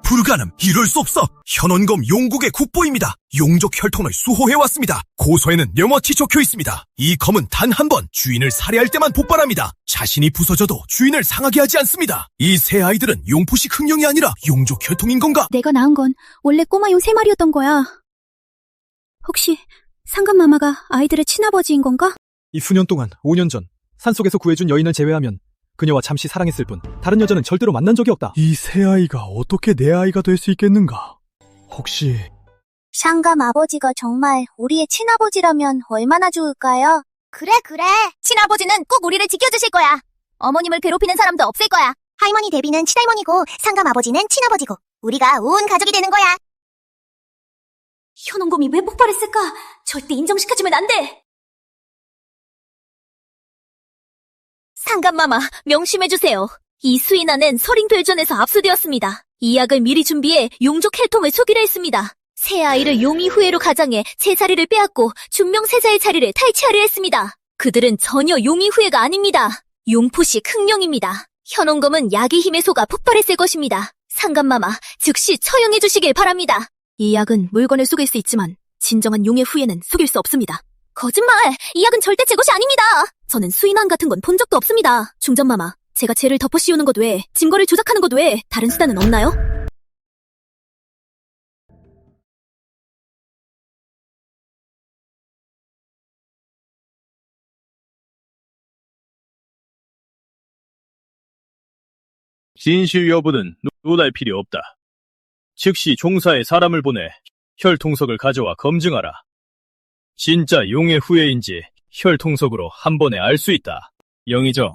불가능, 이럴 수 없어. 현원검 용국의 국보입니다. 용족 혈통을 수호해왔습니다. 고서에는 명확히 적혀 있습니다. 이 검은 단 한 번 주인을 살해할 때만 폭발합니다. 자신이 부서져도 주인을 상하게 하지 않습니다. 이 세 아이들은 용포식 흥령이 아니라 용족 혈통인 건가? 내가 낳은 건 원래 꼬마 용 3마리였던 거야. 혹시 상감마마가 아이들의 친아버지인 건가? 이 수년 동안 5년 전 산속에서 구해준 여인을 제외하면 그녀와 잠시 사랑했을 뿐 다른 여자는 절대로 만난 적이 없다. 이 세 아이가 어떻게 내 아이가 될 수 있겠는가? 혹시 상감 아버지가 정말 우리의 친아버지라면 얼마나 좋을까요? 그래. 친아버지는 꼭 우리를 지켜주실 거야. 어머님을 괴롭히는 사람도 없을 거야. 할머니 데비는 친할머니고 상감 아버지는 친아버지고 우리가 온 가족이 되는 거야. 현원검이 왜 폭발했을까? 절대 인정시켜주면 안 돼. 상감마마, 명심해주세요. 이 수인아는 서링별전에서 압수되었습니다. 이 약을 미리 준비해 용족 혈통을 속이려 했습니다. 새 아이를 용의 후예로 가장해 제 자리를 빼앗고 준명세자의 자리를 탈취하려 했습니다. 그들은 전혀 용의 후예가 아닙니다. 용포식 흥령입니다. 현원검은 약의 힘에 속아 폭발했을 것입니다. 상감마마, 즉시 처형해주시길 바랍니다. 이 약은 물건을 속일 수 있지만 진정한 용의 후예는 속일 수 없습니다. 거짓말! 이 약은 절대 제 것이 아닙니다! 저는 수인왕 같은 건 본 적도 없습니다. 중전마마, 제가 죄를 덮어 씌우는 것 외에 증거를 조작하는 것 외에 다른 수단은 없나요? 진실 여부는 논할 필요 없다. 즉시 종사에 사람을 보내 혈통석을 가져와 검증하라. 진짜 용의 후예인지 혈통석으로 한 번에 알 수 있다. 영의정,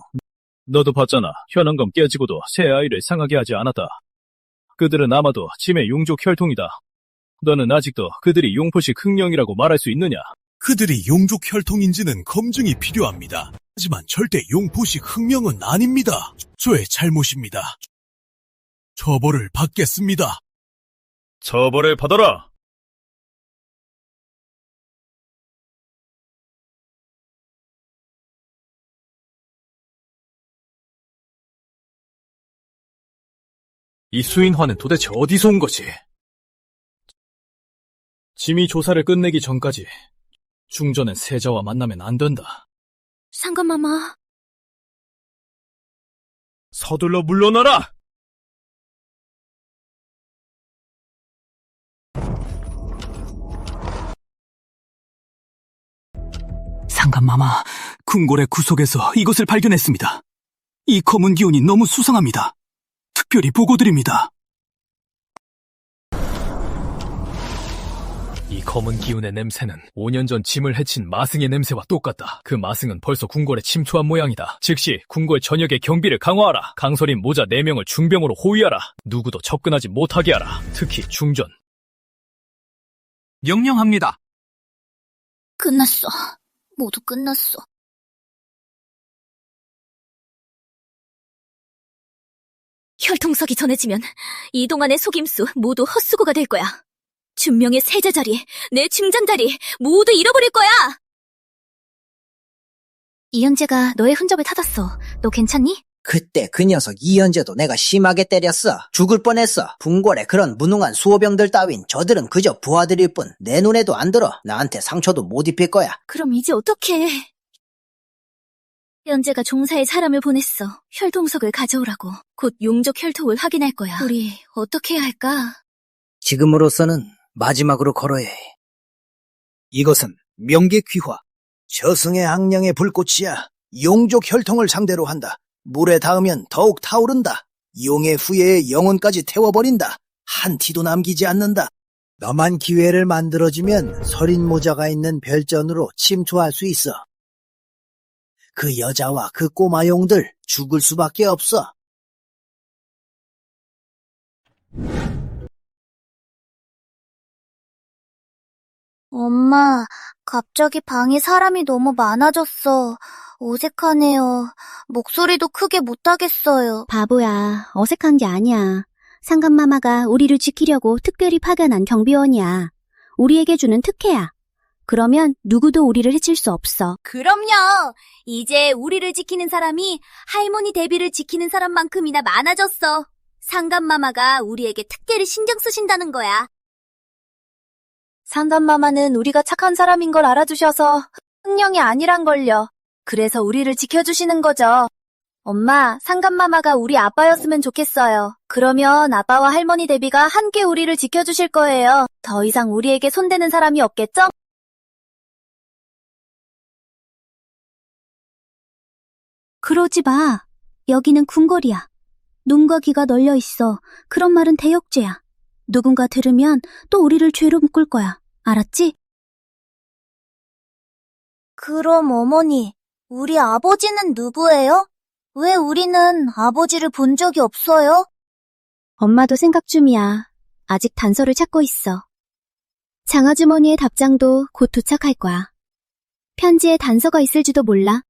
너도 봤잖아. 현원검 깨지고도 새 아이를 상하게 하지 않았다. 그들은 아마도 짐의 용족 혈통이다. 너는 아직도 그들이 용포식 흥령이라고 말할 수 있느냐? 그들이 용족 혈통인지는 검증이 필요합니다. 하지만 절대 용포식 흥령은 아닙니다. 저의 잘못입니다. 처벌을 받겠습니다. 처벌을 받아라. 이 수인화는 도대체 어디서 온 거지? 짐이 조사를 끝내기 전까지 중전은 세자와 만나면 안 된다. 상감마마. 서둘러 물러나라! 상감마마, 궁궐의 구석에서 이것을 발견했습니다. 이 검은 기운이 너무 수상합니다. 특별히 보고드립니다. 이 검은 기운의 냄새는 5년 전 짐을 해친 마승의 냄새와 똑같다. 그 마승은 벌써 궁궐에 침투한 모양이다. 즉시 궁궐 전역의 경비를 강화하라. 강설인 모자 4명을 중병으로 호위하라. 누구도 접근하지 못하게 하라. 특히 중전. 명령합니다. 끝났어. 모두 끝났어. 혈통석이 전해지면 이 동안의 속임수 모두 헛수고가 될 거야. 준명의 세자 자리, 내 중전 자리 모두 잃어버릴 거야. 이현재가 너의 흔적을 찾았어. 너 괜찮니? 그때 그 녀석 이현재도 내가 심하게 때렸어. 죽을 뻔했어. 궁궐에 그런 무능한 수호병들 따윈 저들은 그저 부하들일 뿐 내 눈에도 안 들어. 나한테 상처도 못 입힐 거야. 그럼 이제 어떡해. 현재가 종사에 사람을 보냈어. 혈통석을 가져오라고. 곧 용족 혈통을 확인할 거야. 우리 어떻게 해야 할까? 지금으로서는 마지막으로 걸어야 해. 이것은 명계귀화, 저승의 악령의 불꽃이야. 용족 혈통을 상대로 한다. 물에 닿으면 더욱 타오른다. 용의 후예의 영혼까지 태워버린다. 한 티도 남기지 않는다. 너만 기회를 만들어주면 서린 모자가 있는 별전으로 침투할 수 있어. 그 여자와 그 꼬마 용들 죽을 수밖에 없어. 엄마, 갑자기 방에 사람이 너무 많아졌어. 어색하네요. 목소리도 크게 못하겠어요. 바보야, 어색한 게 아니야. 상감마마가 우리를 지키려고 특별히 파견한 경비원이야. 우리에게 주는 특혜야. 그러면 누구도 우리를 해칠 수 없어. 그럼요. 이제 우리를 지키는 사람이 할머니 데뷔를 지키는 사람만큼이나 많아졌어. 상감마마가 우리에게 특별히 신경 쓰신다는 거야. 상감마마는 우리가 착한 사람인 걸 알아주셔서 흥령이 아니란걸요. 그래서 우리를 지켜주시는 거죠. 엄마, 상감마마가 우리 아빠였으면 좋겠어요. 그러면 아빠와 할머니 데뷔가 함께 우리를 지켜주실 거예요. 더 이상 우리에게 손대는 사람이 없겠죠? 그러지 마. 여기는 궁궐이야. 눈과 귀가 널려 있어. 그런 말은 대역죄야. 누군가 들으면 또 우리를 죄로 묶을 거야. 알았지? 그럼 어머니, 우리 아버지는 누구예요? 왜 우리는 아버지를 본 적이 없어요? 엄마도 생각 중이야. 아직 단서를 찾고 있어. 장아주머니의 답장도 곧 도착할 거야. 편지에 단서가 있을지도 몰라.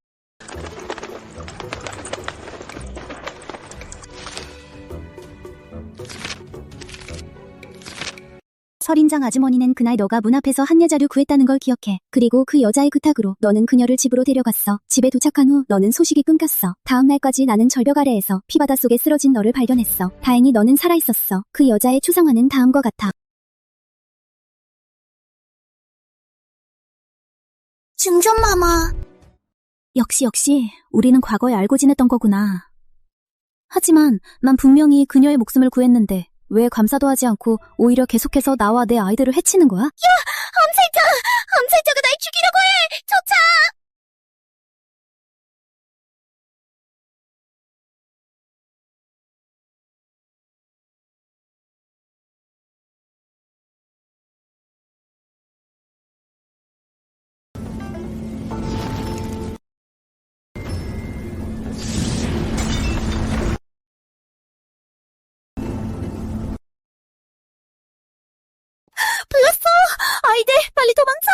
설인장 아주머니는 그날 너가 문 앞에서 한 여자를 구했다는 걸 기억해. 그리고 그 여자의 부탁으로 너는 그녀를 집으로 데려갔어. 집에 도착한 후 너는 소식이 끊겼어. 다음 날까지 나는 절벽 아래에서 피바다 속에 쓰러진 너를 발견했어. 다행히 너는 살아있었어. 그 여자의 추상화는 다음과 같아. 중전마마. 역시 우리는 과거에 알고 지냈던 거구나. 하지만 난 분명히 그녀의 목숨을 구했는데 왜 감사도 하지 않고 오히려 계속해서 나와 내 아이들을 해치는 거야? 암살자가 날 죽이려고 해! 쫓아! 불렀어! 아이들, 빨리 도망쳐!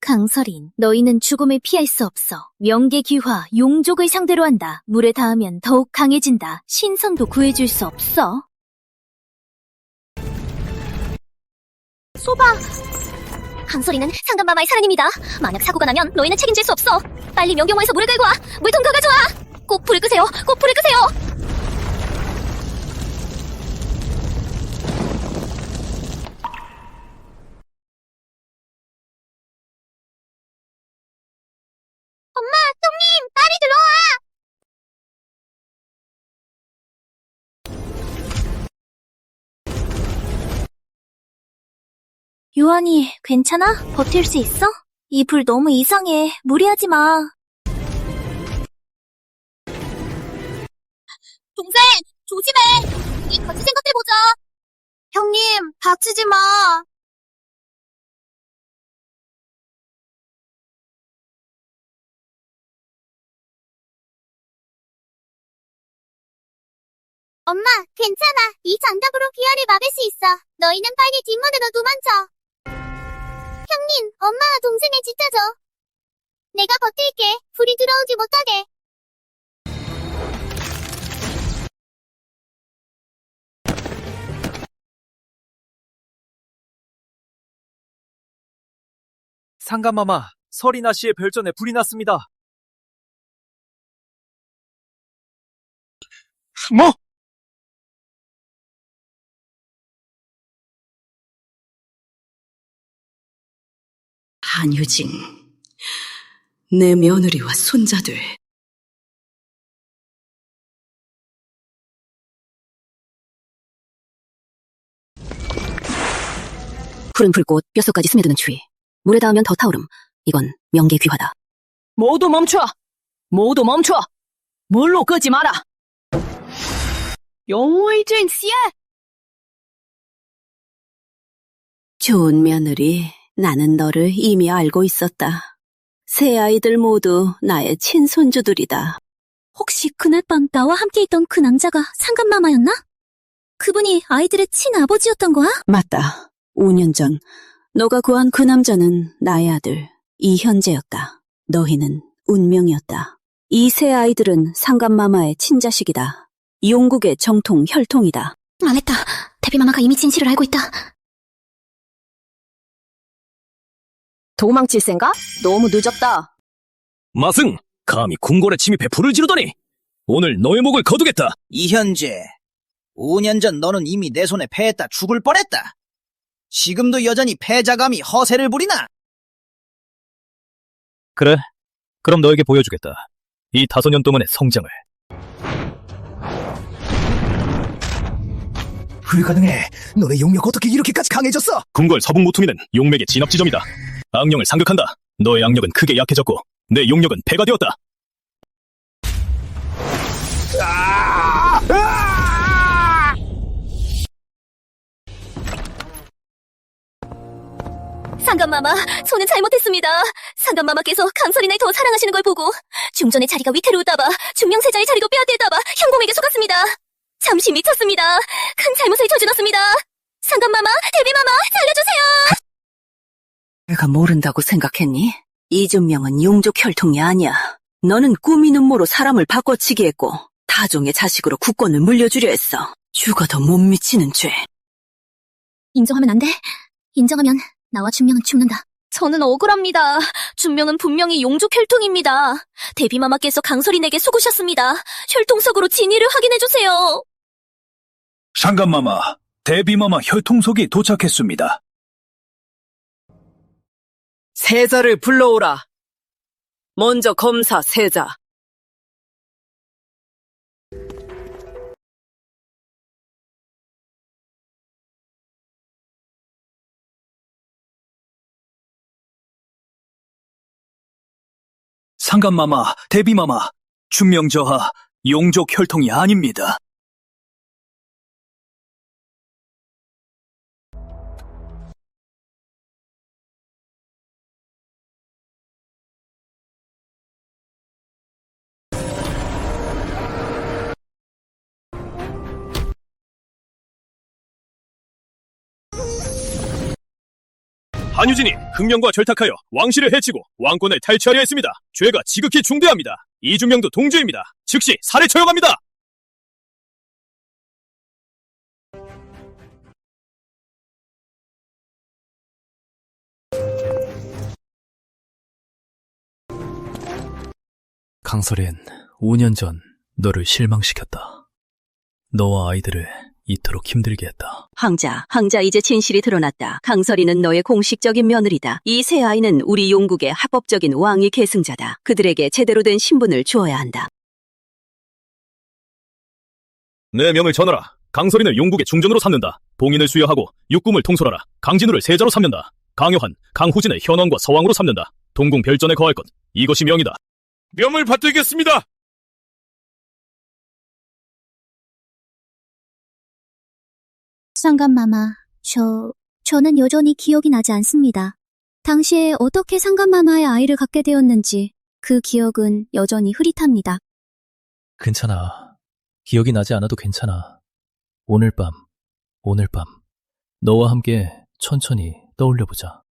강설인, 너희는 죽음을 피할 수 없어. 명계귀화, 용족을 상대로 한다. 물에 닿으면 더욱 강해진다. 신선도 구해줄 수 없어. 소바! 강설이는 상감마마의 사랑입니다. 만약 사고가 나면 너희는 책임질 수 없어. 빨리 명경호에서 물을 끌고 와. 물통 더 가져와. 꼭 불을 끄세요. 꼭 불을 끄세요. 요한이 괜찮아? 버틸 수 있어? 이 불 너무 이상해. 무리하지 마. 동생, 조심해. 우리 같이 생각해보자. 형님, 다치지 마. 엄마, 괜찮아. 이 장갑으로 귀화를 막을 수 있어. 너희는 빨리 뒷문으로 도망쳐. 형님, 엄마와 동생을 지켜줘. 내가 버틸게. 불이 들어오지 못하게. 상감마마, 서리나 씨의 별전에 불이 났습니다. 뭐? 한유진, 내 며느리와 손자들. 푸른 불꽃, 뼛속까지 스며드는 추위. 물에 닿으면 더 타오름. 이건 명계귀화다. 모두 멈춰! 모두 멈춰! 물로 끄지 마라! 용의진 씨에! 좋은 며느리, 나는 너를 이미 알고 있었다. 세 아이들 모두 나의 친손주들이다. 혹시 그날 밤 나와 함께 있던 그 남자가 상감마마였나? 그분이 아이들의 친아버지였던 거야? 맞다. 5년 전 너가 구한 그 남자는 나의 아들 이현재였다. 너희는 운명이었다. 이 세 아이들은 상감마마의 친자식이다. 용국의 정통 혈통이다. 망했다. 데뷔마마가 이미 진실을 알고 있다. 도망칠 생각? 너무 늦었다. 마승, 감히 궁궐에 침입해 불을 지르다니. 오늘 너의 목을 거두겠다. 이현재, 5년 전 너는 이미 내 손에 패했다 죽을 뻔했다. 지금도 여전히 패자감이 허세를 부리나? 그래, 그럼 너에게 보여주겠다. 이 5년 동안의 성장을. 불가능해. 너의 용력 어떻게 이렇게까지 강해졌어? 궁궐 서북 모퉁이는 용맥의 진압 지점이다. 악령을 상극한다. 너의 악력은 크게 약해졌고 내 용력은 배가 되었다. 상감마마, 저는 잘못했습니다. 상감마마께서 강설이날 더 사랑하시는 걸 보고 중전의 자리가 위태로울까봐 중명세자의 자리도 빼앗길까봐 형공에게 속았습니다. 잠시 미쳤습니다. 큰 잘못을 저질렀습니다. 상감마마, 데뷔마마, 살려주세요. 내가 모른다고 생각했니? 이준명은 용족 혈통이 아니야. 너는 꾸미는 모로 사람을 바꿔치기 했고 타종의 자식으로 국권을 물려주려 했어. 죽어도 못 미치는 죄. 인정하면 안 돼. 인정하면 나와 준명은 죽는다. 저는 억울합니다. 준명은 분명히 용족 혈통입니다. 데뷔마마께서 강설인에게 속으셨습니다. 혈통석으로 진위를 확인해주세요. 상감마마, 데뷔마마 혈통석이 도착했습니다. 세자를 불러오라. 먼저 검사 세자. 상감마마, 데뷔마마, 준명저하 용족 혈통이 아닙니다. 한유진이 흑명과 결탁하여 왕실을 해치고 왕권을 탈취하려 했습니다. 죄가 지극히 중대합니다. 이준명도 동조입니다. 즉시 살해 처형합니다. 강설엔 5년 전 너를 실망시켰다. 너와 아이들을 이토록 힘들게 했다. 황자 이제 진실이 드러났다. 강설이는 너의 공식적인 며느리다. 이 세 아이는 우리 용국의 합법적인 왕위 계승자다. 그들에게 제대로 된 신분을 주어야 한다. 내 명을 전하라. 강설인을 용국의 중전으로 삼는다. 봉인을 수여하고 육궁을 통솔하라. 강진우를 세자로 삼는다. 강효한, 강후진을 현왕과 서왕으로 삼는다. 동궁 별전에 거할 것. 이것이 명이다. 명을 받들겠습니다. 상감마마, 저는 여전히 기억이 나지 않습니다. 당시에 어떻게 상감마마의 아이를 갖게 되었는지 그 기억은 여전히 흐릿합니다. 괜찮아. 기억이 나지 않아도 괜찮아. 오늘 밤, 너와 함께 천천히 떠올려보자.